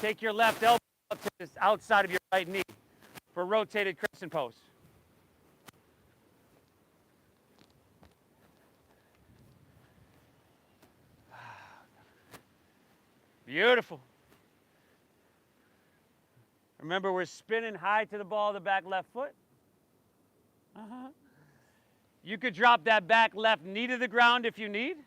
Take your left elbow up to the outside of your right knee for rotated crescent pose. Beautiful. Remember, we're spinning high to the ball of the back left foot. You could drop that back left knee to the ground if you need.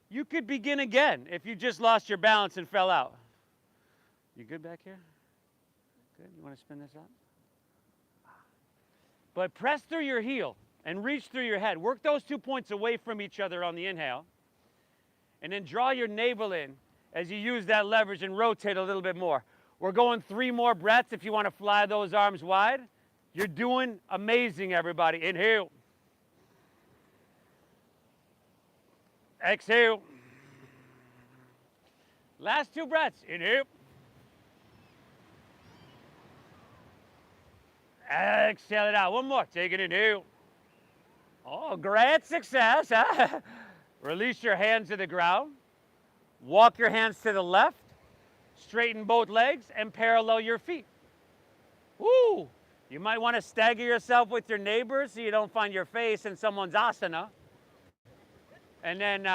You could begin again if you just lost your balance and fell out. You good back here? Good. You want to spin this up? But press through your heel and reach through your head. Work those 2 points away from each other on the inhale. And then draw your navel in as you use that leverage and rotate a little bit more. We're going 3 more breaths if you want to fly those arms wide. You're doing amazing, everybody. Inhale. Exhale. Last 2 breaths. Inhale. Exhale it out. One more. Take an inhale. Oh, great success. Release your hands to the ground. Walk your hands to the left, straighten both legs, and parallel your feet. Woo! You might want to stagger yourself with your neighbors so you don't find your face in someone's asana. And then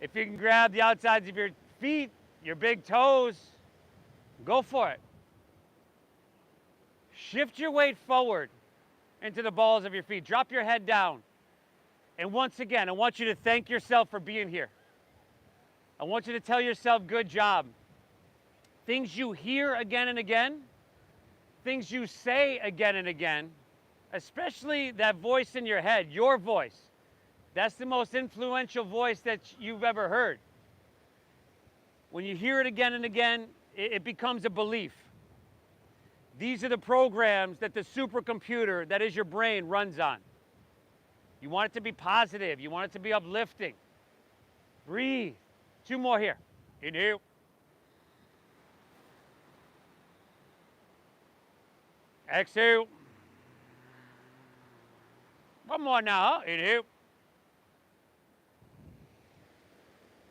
if you can grab the outsides of your feet, your big toes, go for it. Shift your weight forward into the balls of your feet. Drop your head down. And once again, I want you to thank yourself for being here. I want you to tell yourself, good job. Things you hear again and again, things you say again and again, especially that voice in your head, your voice. That's the most influential voice that you've ever heard. When you hear it again and again, it becomes a belief. These are the programs that the supercomputer that is your brain runs on. You want it to be positive. You want it to be uplifting. Breathe. 2 more here. Inhale. Exhale. 1 more now. Inhale.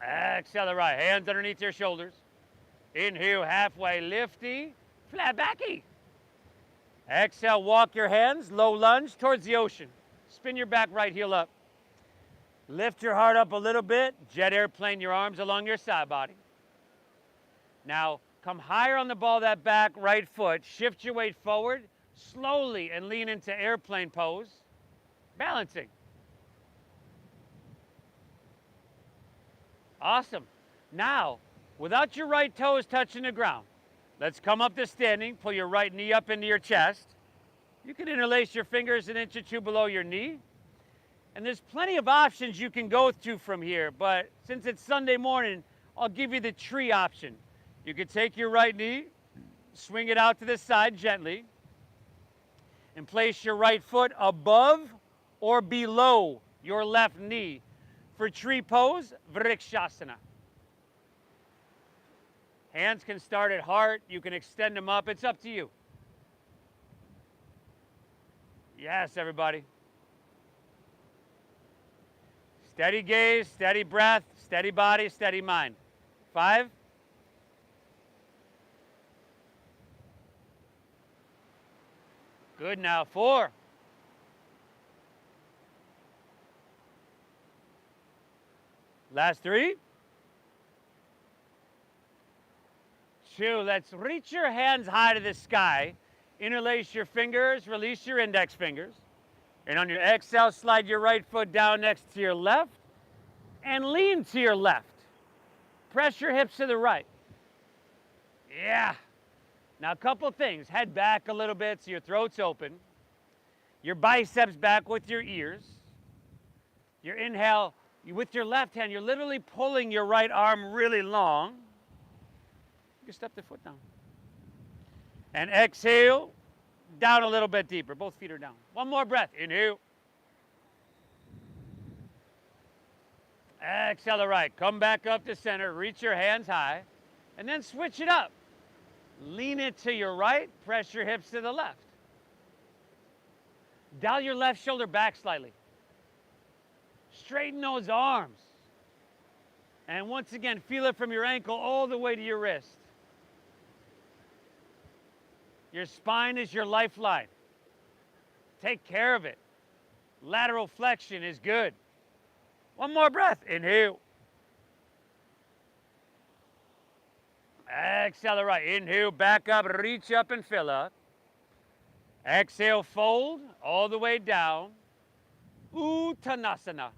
Exhale the right. Hands underneath your shoulders. Inhale, halfway lifty, flat backy. Exhale, walk your hands, low lunge towards the ocean. Spin your back right heel up. Lift your heart up a little bit. Jet airplane your arms along your side body. Now, come higher on the ball of that back right foot. Shift your weight forward slowly and lean into airplane pose. Balancing. Awesome. Now, without your right toes touching the ground, let's come up to standing. Pull your right knee up into your chest. You can interlace your fingers 1 inch or 2 below your knee. And there's plenty of options you can go to from here, but since it's Sunday morning, I'll give you the tree option. You can take your right knee, swing it out to the side gently, and place your right foot above or below your left knee. For tree pose, Vrikshasana. Hands can start at heart. You can extend them up. It's up to you. Yes, everybody. Steady gaze, steady breath, steady body, steady mind. 5. Good now. 4. Last 3. 2. Let's reach your hands high to the sky. Interlace your fingers, release your index fingers. And on your exhale, slide your right foot down next to your left and lean to your left. Press your hips to the right. Yeah. Now, a couple things. Head back a little bit so your throat's open. Your biceps back with your ears. Your inhale, with your left hand, you're literally pulling your right arm really long. You can step the foot down. And exhale, down a little bit deeper. Both feet are down. 1 more breath. Inhale. Exhale the right. Come back up to center. Reach your hands high. And then switch it up. Lean it to your right. Press your hips to the left. Dial your left shoulder back slightly. Straighten those arms. And once again, feel it from your ankle all the way to your wrist. Your spine is your lifeline. Take care of it. Lateral flexion is good. 1 more breath. Inhale. Exhale the right. Inhale, back up, reach up and fill up. Exhale, fold all the way down. Uttanasana.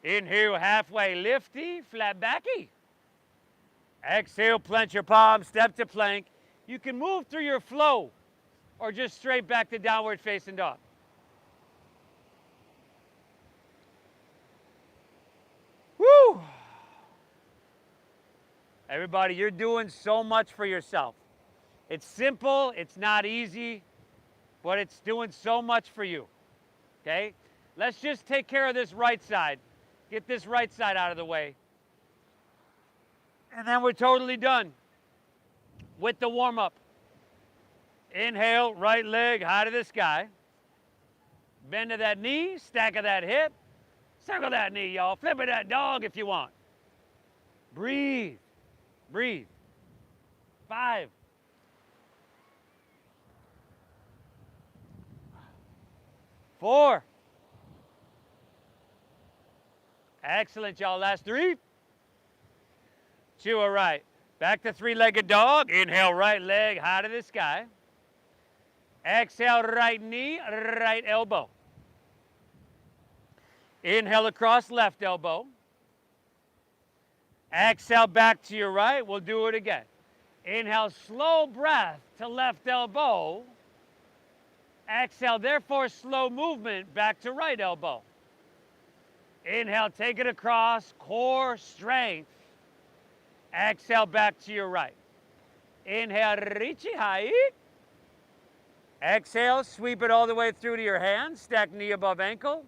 Inhale, halfway lifty, flat backy. Exhale, plant your palms, step to plank. You can move through your flow or just straight back to downward facing dog. Woo! Everybody, you're doing so much for yourself. It's simple, it's not easy, but it's doing so much for you. Okay? Let's just take care of this right side. Get this right side out of the way. And then we're totally done with the warm-up. Inhale, right leg high to the sky. Bend to that knee, stack of that hip. Circle that knee, y'all. Flip it that dog if you want. Breathe. Breathe. 5. 4. Excellent, y'all. Last 3. 2, all right. Back to 3-legged dog. Inhale, right leg high to the sky. Exhale, right knee, right elbow. Inhale across, left elbow. Exhale back to your right. We'll do it again. Inhale, slow breath to left elbow. Exhale, therefore, slow movement back to right elbow. Inhale, take it across, core strength. Exhale, back to your right. Inhale, reach high. Exhale, sweep it all the way through to your hands. Stack knee above ankle.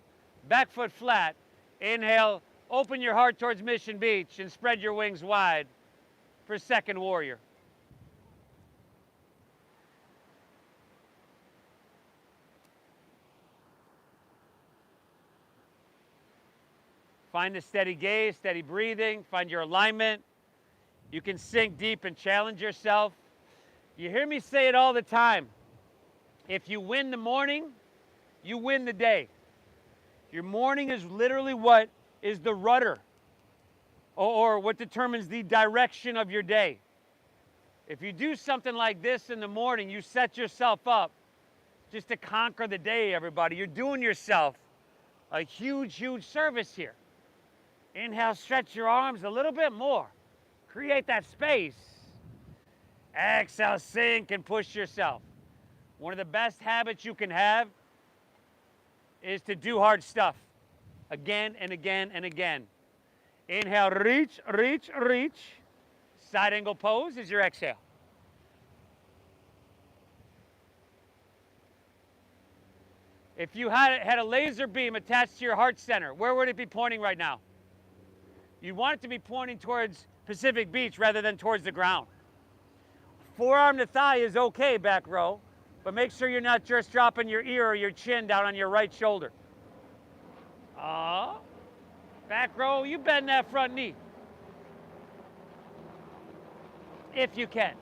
Back foot flat. Inhale, open your heart towards Mission Beach and spread your wings wide for second warrior. Find a steady gaze, steady breathing, find your alignment. You can sink deep and challenge yourself. You hear me say it all the time. If you win the morning, you win the day. Your morning is literally what is the rudder or what determines the direction of your day. If you do something like this in the morning, you set yourself up just to conquer the day, everybody. You're doing yourself a huge, huge service here. Inhale, stretch your arms a little bit more. Create that space. Exhale, sink and push yourself. One of the best habits you can have is to do hard stuff again and again and again. Inhale, reach, reach, reach. Side angle pose is your exhale. If you had a laser beam attached to your heart center, where would it be pointing right now? You want it to be pointing towards Pacific Beach rather than towards the ground. Forearm to thigh is okay, back row, but make sure you're not just dropping your ear or your chin down on your right shoulder. Back row, you bend that front knee. If you can.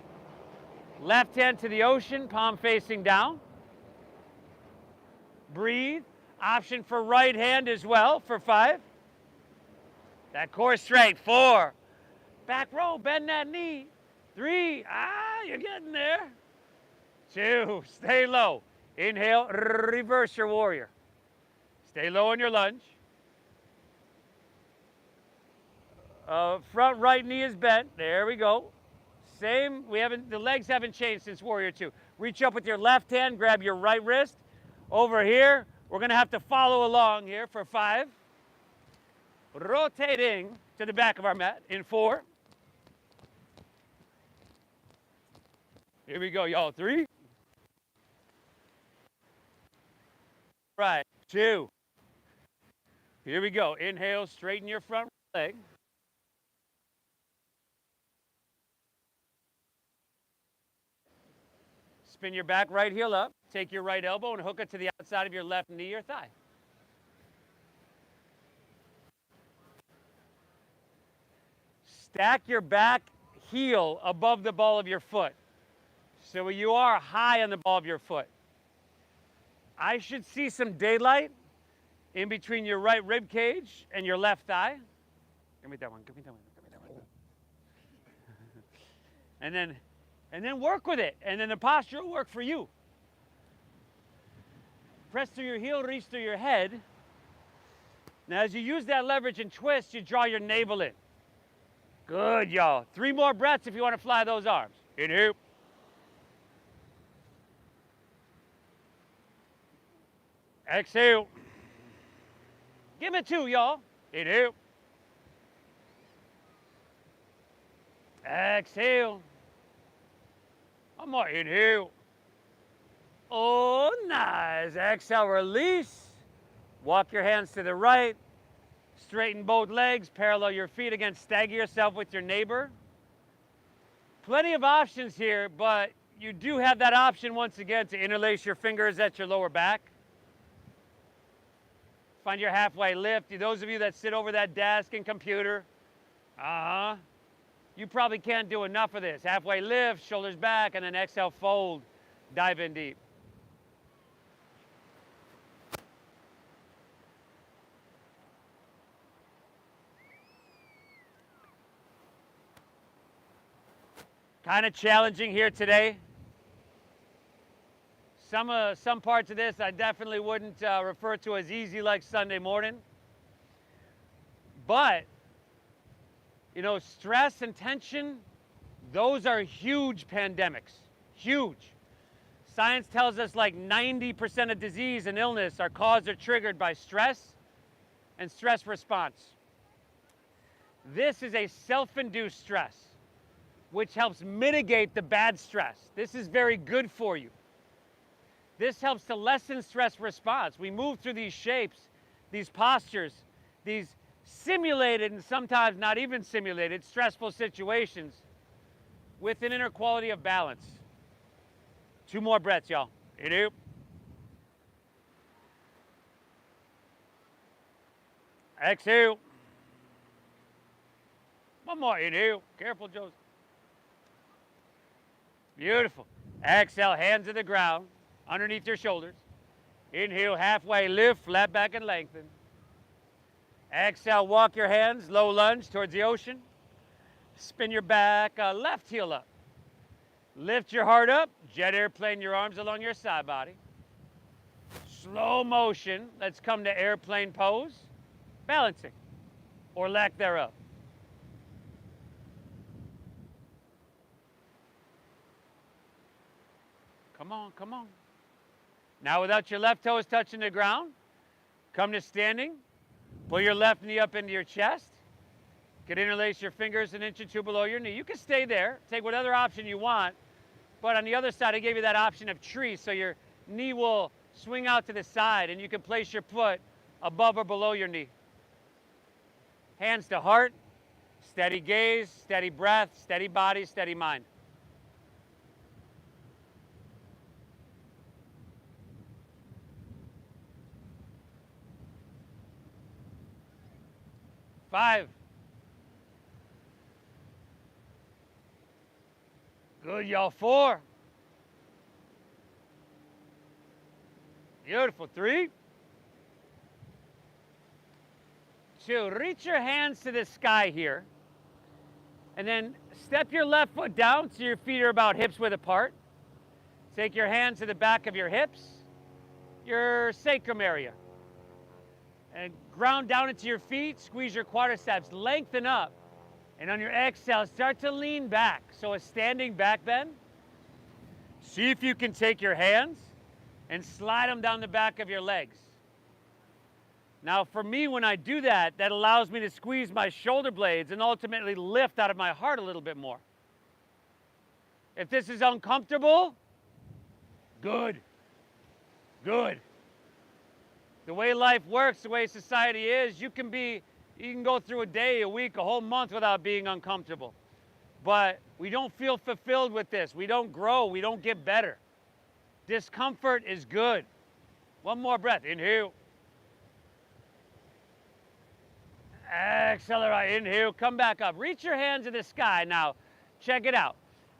Left hand to the ocean, palm facing down. Breathe. Option for right hand as well for 5. That core strength. 4. Back row, bend that knee. 3. You're getting there. 2. Stay low. Inhale, reverse your warrior. Stay low on your lunge. Front right knee is bent. There we go. Same. The legs haven't changed since warrior 2. Reach up with your left hand, grab your right wrist. Over here, we're going to have to follow along here for 5. Rotating to the back of our mat in 4. Here we go, y'all. 3. Right. 2. Here we go. Inhale, straighten your front leg. Spin your back right heel up. Take your right elbow and hook it to the outside of your left knee or thigh. Stack your back heel above the ball of your foot. So you are high on the ball of your foot. I should see some daylight in between your right rib cage and your left thigh. Give me that one, give me that one, give me that one. And then work with it. And then the posture will work for you. Press through your heel, reach through your head. Now as you use that leverage and twist, you draw your navel in. Good, y'all. 3 more breaths if you want to fly those arms. Inhale. Exhale. Give it 2, y'all. Inhale. Exhale. One more. Inhale. Oh, nice. Exhale, release. Walk your hands to the right. Straighten both legs. Parallel your feet. Again, stagger yourself with your neighbor. Plenty of options here, but you do have that option once again to interlace your fingers at your lower back. Find your halfway lift. Those of you that sit over that desk and computer. You probably can't do enough of this. Halfway lift, shoulders back, and then exhale, fold, dive in deep. Kind of challenging here today. Some parts of this I definitely wouldn't refer to as easy like Sunday morning. But, you know, stress and tension, those are huge pandemics. Huge. Science tells us like 90% of disease and illness are caused or triggered by stress and stress response. This is a self-induced stress, which helps mitigate the bad stress. This is very good for you. This helps to lessen stress response. We move through these shapes, these postures, these simulated and sometimes not even simulated stressful situations with an inner quality of balance. 2 more breaths, y'all. Inhale. Exhale. 1 more. Inhale. Careful, Joseph. Beautiful. Exhale, hands to the ground, underneath your shoulders. Inhale, halfway lift, flat back and lengthen. Exhale, walk your hands, low lunge towards the ocean. Spin your back, left heel up. Lift your heart up, jet airplane your arms along your side body. Slow motion, let's come to airplane pose. Balancing, or lack thereof. Come on, come on. Now without your left toes touching the ground, come to standing. Pull your left knee up into your chest. You can interlace your fingers 1 inch or 2 below your knee. You can stay there, take whatever option you want, but on the other side I gave you that option of tree, so your knee will swing out to the side and you can place your foot above or below your knee. Hands to heart, steady gaze, steady breath, steady body, steady mind. Five. Good, y'all. 4. Beautiful. 3. 2. Reach your hands to the sky here. And then step your left foot down so your feet are about hips width apart. Take your hands to the back of your hips, your sacrum area. And ground down into your feet, squeeze your quadriceps, lengthen up. And on your exhale, start to lean back. So a standing back bend. See if you can take your hands and slide them down the back of your legs. Now for me, when I do that, that allows me to squeeze my shoulder blades and ultimately lift out of my heart a little bit more. If this is uncomfortable, good, good. The way life works, the way society is, you can go through a day, a week, a whole month without being uncomfortable. But we don't feel fulfilled with this. We don't grow. We don't get better. Discomfort is good. 1 more breath. Inhale. Accelerate. Inhale. Come back up. Reach your hands to the sky. Now, check it out.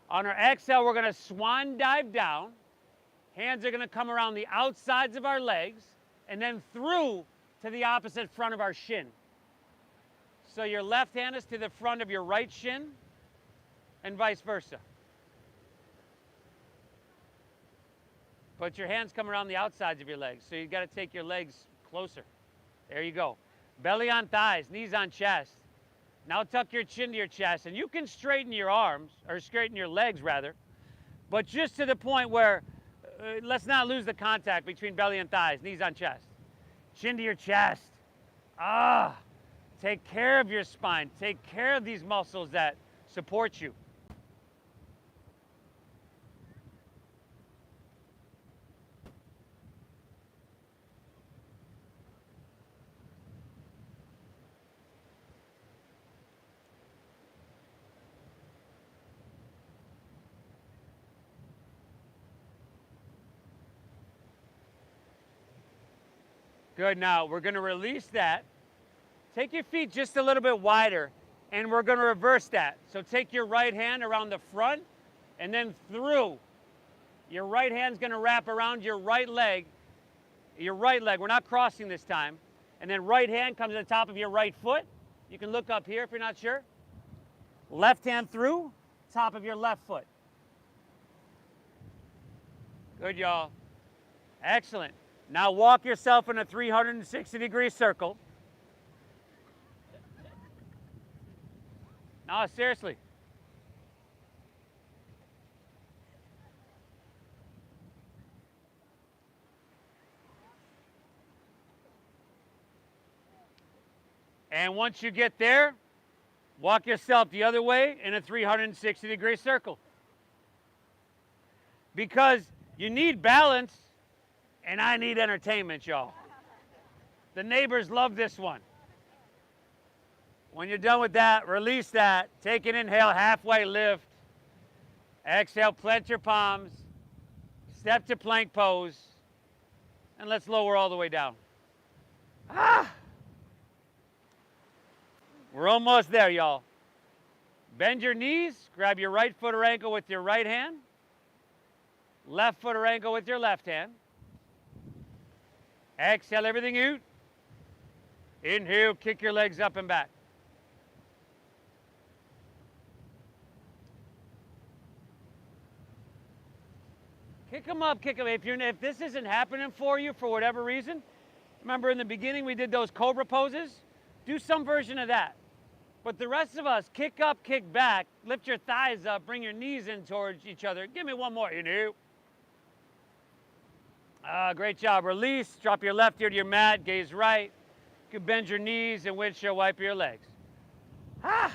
On our exhale, we're going to swan dive down. Hands are going to come around the outsides of our legs and then through to the opposite front of our shin. So your left hand is to the front of your right shin and vice versa. But your hands come around the outsides of your legs, so you've got to take your legs closer. There you go. Belly on thighs, knees on chest. Now tuck your chin to your chest, and you can straighten your arms, or straighten your legs rather, but just to the point where let's not lose the contact between belly and thighs, knees on chest. Chin to your chest. Take care of your spine. Take care of these muscles that support you. Good, now we're gonna release that. Take your feet just a little bit wider and we're going to reverse that. So take your right hand around the front and then through. Your right hand's going to wrap around your right leg. Your right leg. We're not crossing this time. And then right hand comes to the top of your right foot. You can look up here if you're not sure. Left hand through, top of your left foot. Good, y'all. Excellent. Now walk yourself in a 360-degree circle. No, seriously. And once you get there, walk yourself the other way in a 360-degree circle. Because you need balance, and I need entertainment, y'all. The neighbors love this one. When you're done with that, release that. Take an inhale, halfway lift. Exhale, plant your palms. Step to plank pose. And let's lower all the way down. Ah! We're almost there, y'all. Bend your knees. Grab your right foot or ankle with your right hand. Left foot or ankle with your left hand. Exhale everything out. Inhale, kick your legs up and back. Kick them up, kick them. If this isn't happening for you for whatever reason, remember in the beginning we did those cobra poses? Do some version of that. But the rest of us, kick up, kick back, lift your thighs up, bring your knees in towards each other. Give me one more, inhale. Great job. Release, drop your left ear to your mat, gaze right. You can bend your knees and windshield wiper your legs. Ah!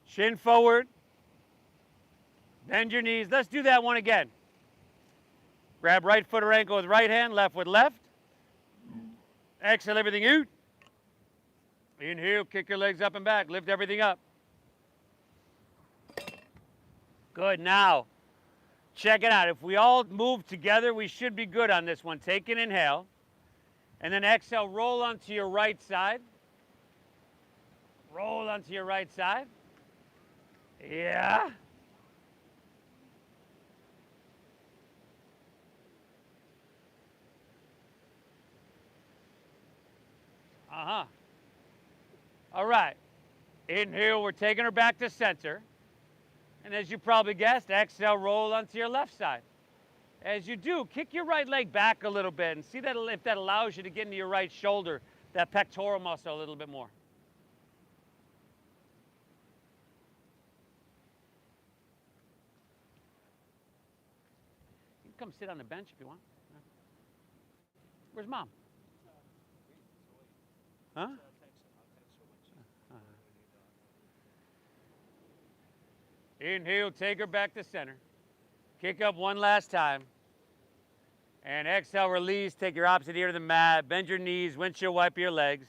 Chin forward. Bend your knees. Let's do that one again. Grab right foot or ankle with right hand, left with left. Exhale everything out. Inhale, kick your legs up and back. Lift everything up. Good. Now, check it out. If we all move together, we should be good on this one. Take an inhale. And then exhale, roll onto your right side. Roll onto your right side. Yeah. All right. Inhale, we're taking her back to center. And as you probably guessed, exhale, roll onto your left side. As you do, kick your right leg back a little bit and see that if that allows you to get into your right shoulder, that pectoral muscle a little bit more. You can come sit on the bench if you want. Where's Mom? Huh? Inhale, take her back to center. Kick up one last time. And exhale, release. Take your opposite ear to the mat. Bend your knees. Windshield wiper your legs.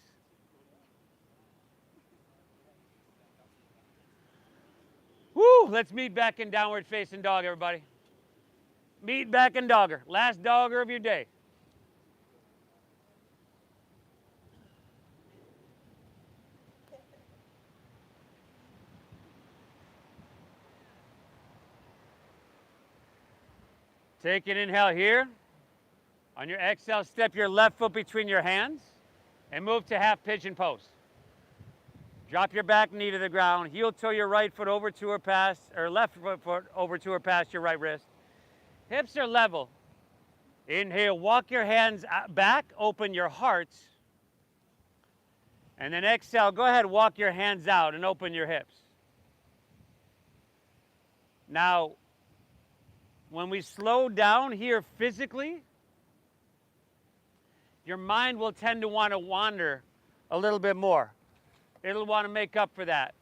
Woo! Let's meet back in downward facing dog, everybody. Meet back in dogger. Last dogger of your day. Take an inhale here. On your exhale, step your left foot between your hands and move to half pigeon pose. Drop your back knee to the ground. Heel toe your right foot over to or past, or left foot over to or past your right wrist. Hips are level. Inhale, walk your hands back, open your heart. And then exhale, go ahead, walk your hands out and open your hips. Now, when we slow down here physically, your mind will tend to want to wander a little bit more. It'll want to make up for that.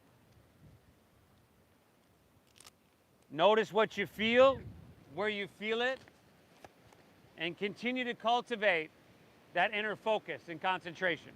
Notice what you feel, where you feel it, and continue to cultivate that inner focus and concentration.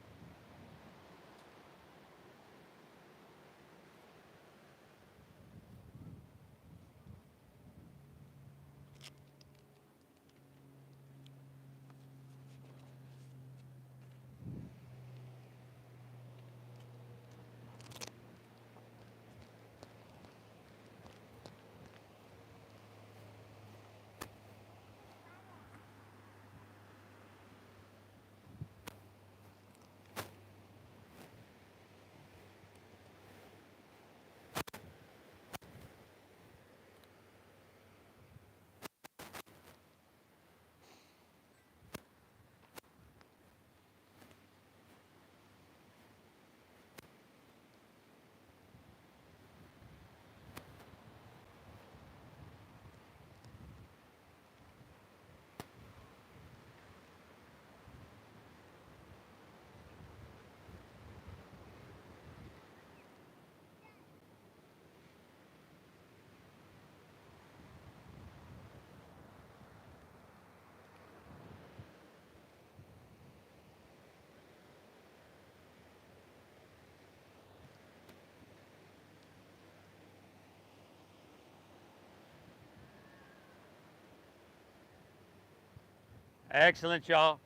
Excellent, y'all.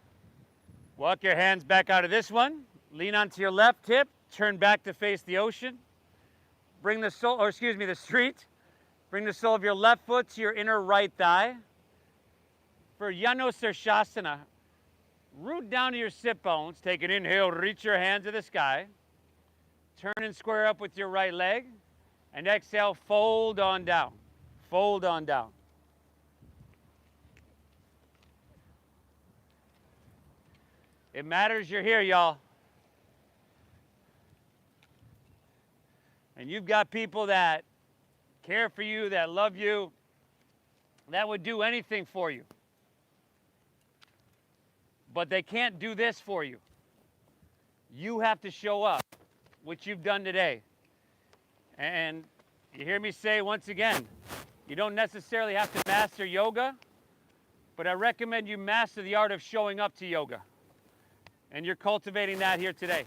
Walk your hands back out of this one. Lean onto your left hip. Turn back to face the ocean. Bring the sole, or excuse me, the street. Bring the sole of your left foot to your inner right thigh. For Janusirsasana, root down to your sit bones. Take an inhale, reach your hands to the sky. Turn and square up with your right leg. And exhale, fold on down. Fold on down. It matters you're here, y'all. And you've got people that care for you, that love you, that would do anything for you. But they can't do this for you. You have to show up, which you've done today. And you hear me say once again, you don't necessarily have to master yoga, but I recommend you master the art of showing up to yoga. And you're cultivating that here today.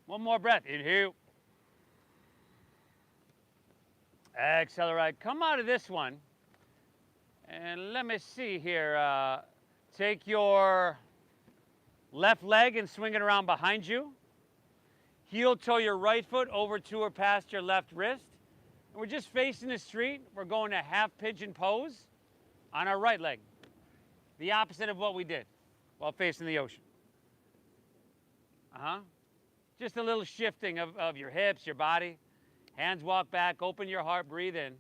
One more breath. Inhale. Exhale. All right. Come out of this one. And let me see here. Take your left leg and swing it around behind you. Heel toe your right foot over to or past your left wrist. And we're just facing the street. We're going to half pigeon pose on our right leg. The opposite of what we did while facing the ocean. Just a little shifting of your hips, your body. Hands walk back, open your heart, breathe in.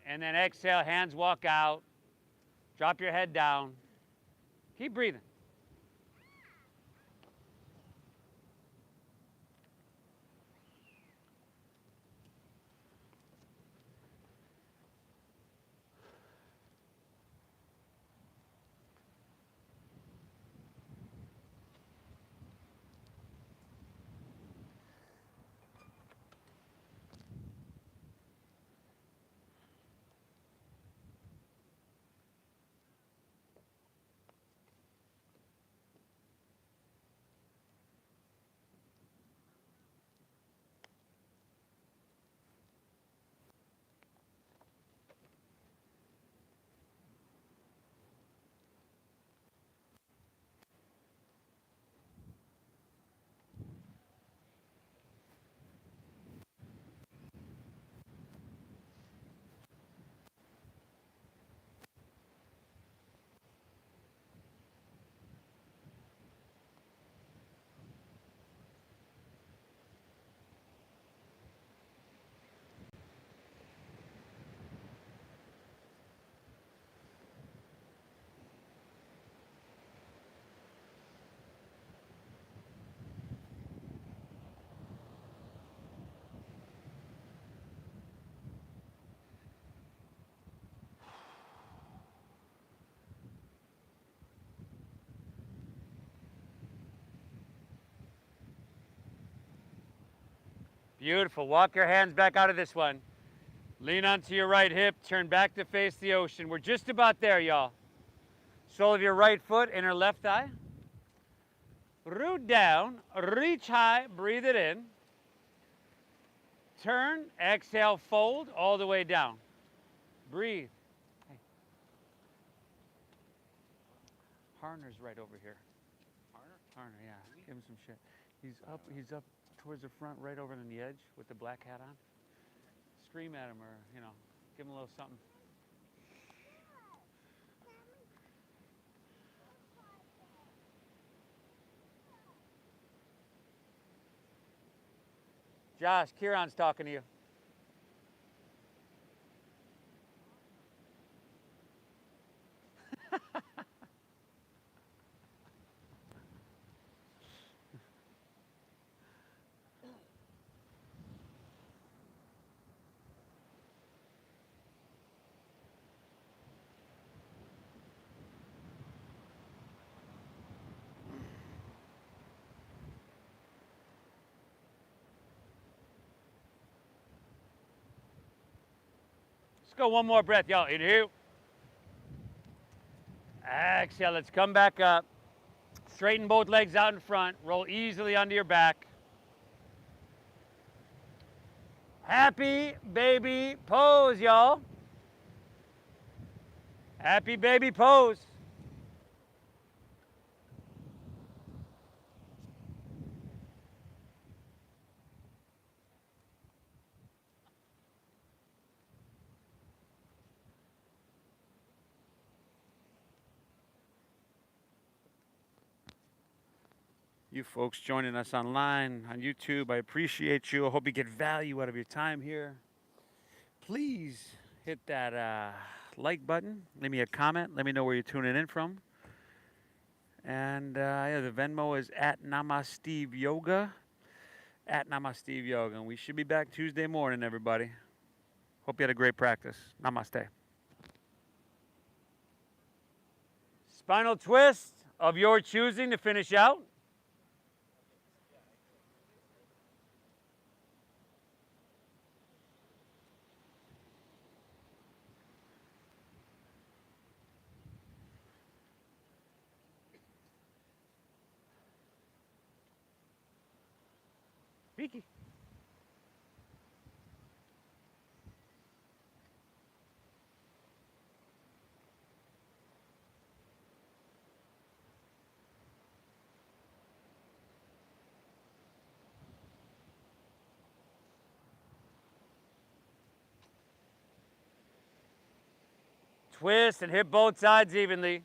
And then exhale, hands walk out. Drop your head down. Keep breathing. Beautiful. Walk your hands back out of this one. Lean onto your right hip. Turn back to face the ocean. We're just about there, y'all. Sole of your right foot, inner left thigh. Root down. Reach high. Breathe it in. Turn. Exhale. Fold all the way down. Breathe. Hey. Harner's right over here. Harner, yeah. Give him some shit. He's up towards the front, right over on the edge with the black hat on. Scream at him or, give him a little something. Josh, Kieran's talking to you. Let's go one more breath, y'all. Inhale. Exhale, let's come back up. Straighten both legs out in front. Roll easily onto your back. Happy baby pose, y'all. Happy baby pose. You folks joining us online on YouTube, I appreciate you. I hope you get value out of your time here. Please hit that like button. Leave me a comment. Let me know where you're tuning in from. And yeah, the Venmo is at Namasteve Yoga. At Namasteve Yoga. And we should be back Tuesday morning, everybody. Hope you had a great practice. Namaste. Spinal twist of your choosing to finish out. Vicky. Twist and hit both sides evenly.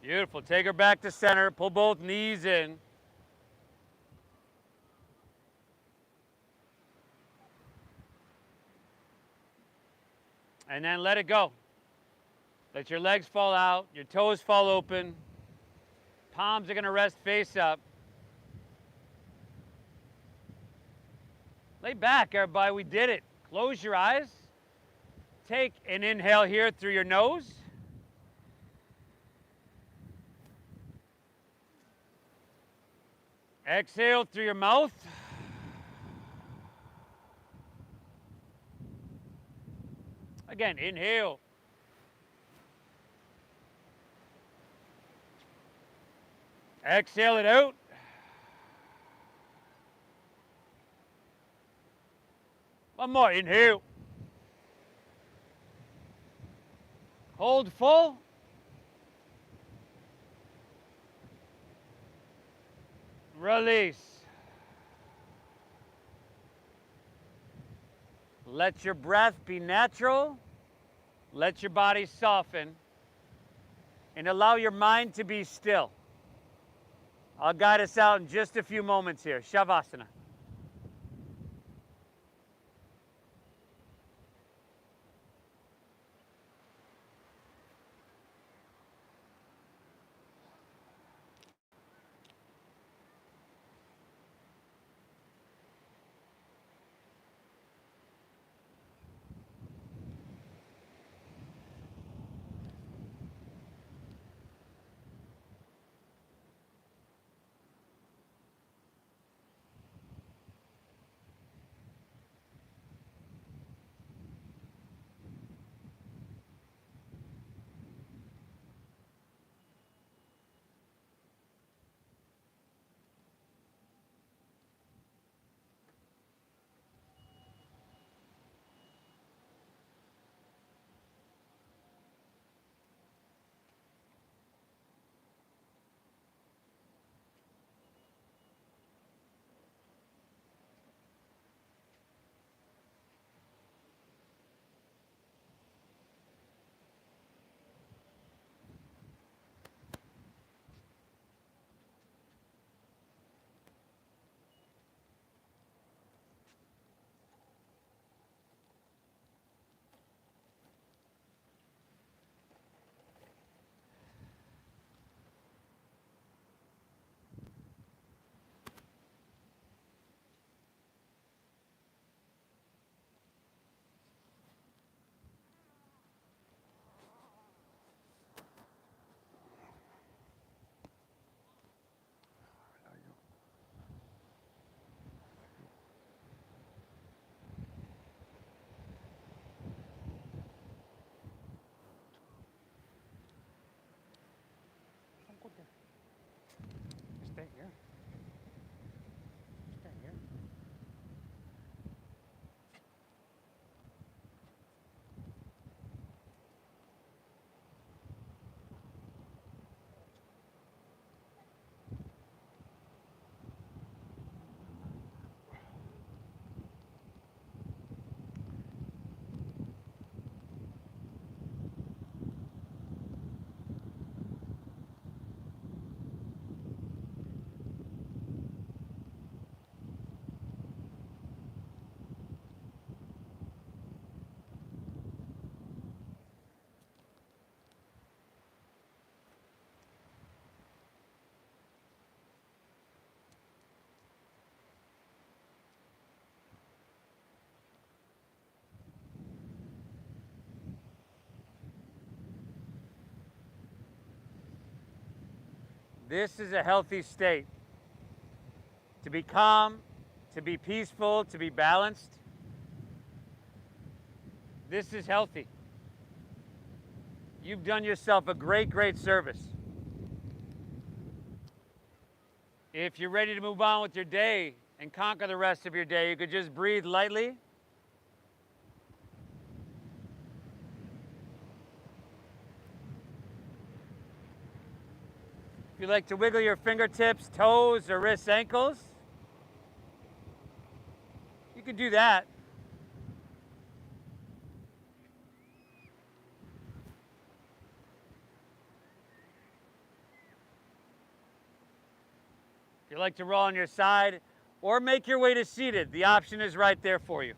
Beautiful. Take her back to center. Pull both knees in. And then let it go. Let your legs fall out. Your toes fall open. Palms are going to rest face up. Lay back, everybody. We did it. Close your eyes. Take an inhale here through your nose. Exhale through your mouth. Again, inhale. Exhale it out. One more, inhale. Hold full. Release. Let your breath be natural. Let your body soften. And allow your mind to be still. I'll guide us out in just a few moments here. Savasana. right here. Right here. This is a healthy state. To be calm, to be peaceful, to be balanced. This is healthy. You've done yourself a great, great service. If you're ready to move on with your day and conquer the rest of your day, you could just breathe lightly. If you like to wiggle your fingertips, toes, or wrists, ankles, you can do that. If you like to roll on your side or make your way to seated, the option is right there for you.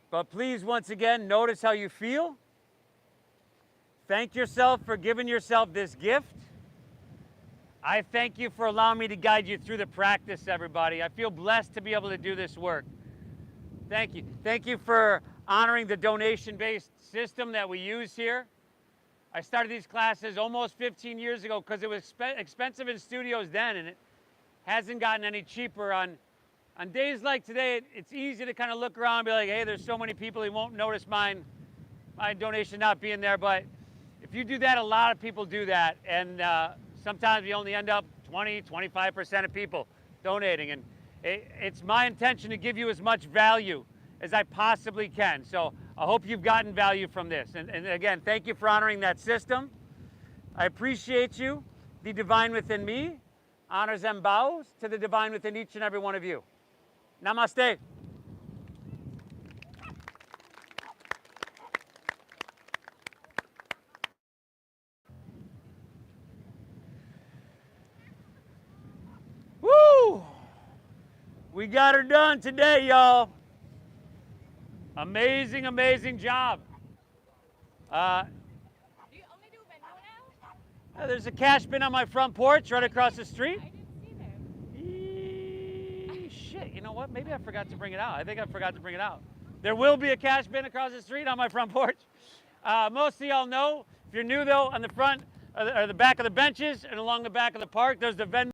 But please, once again, notice how you feel. Thank yourself for giving yourself this gift. I thank you for allowing me to guide you through the practice, everybody. I feel blessed to be able to do this work. Thank you. Thank you for honoring the donation-based system that we use here. I started these classes almost 15 years ago because it was expensive in studios then, and it hasn't gotten any cheaper. On days like today, it's easy to kind of look around and be like, hey, there's so many people who won't notice my donation not being there. But if you do that, a lot of people do that. And sometimes we only end up 20, 25% of people donating. And it's my intention to give you as much value as I possibly can. So I hope you've gotten value from this. And again, thank you for honoring that system. I appreciate you. The divine within me honors and bows to the divine within each and every one of you. Namaste. Woo! We got her done today, y'all. Amazing, amazing job. Do you only do Venmo now? There's a cash bin on my front porch right across the street. I didn't see there. Shit, you know what? Maybe I forgot to bring it out. I think I forgot to bring it out. There will be a cash bin across the street on my front porch. Most of y'all know. If you're new, though, on the front or the back of the benches and along the back of the park, there's the Venmo.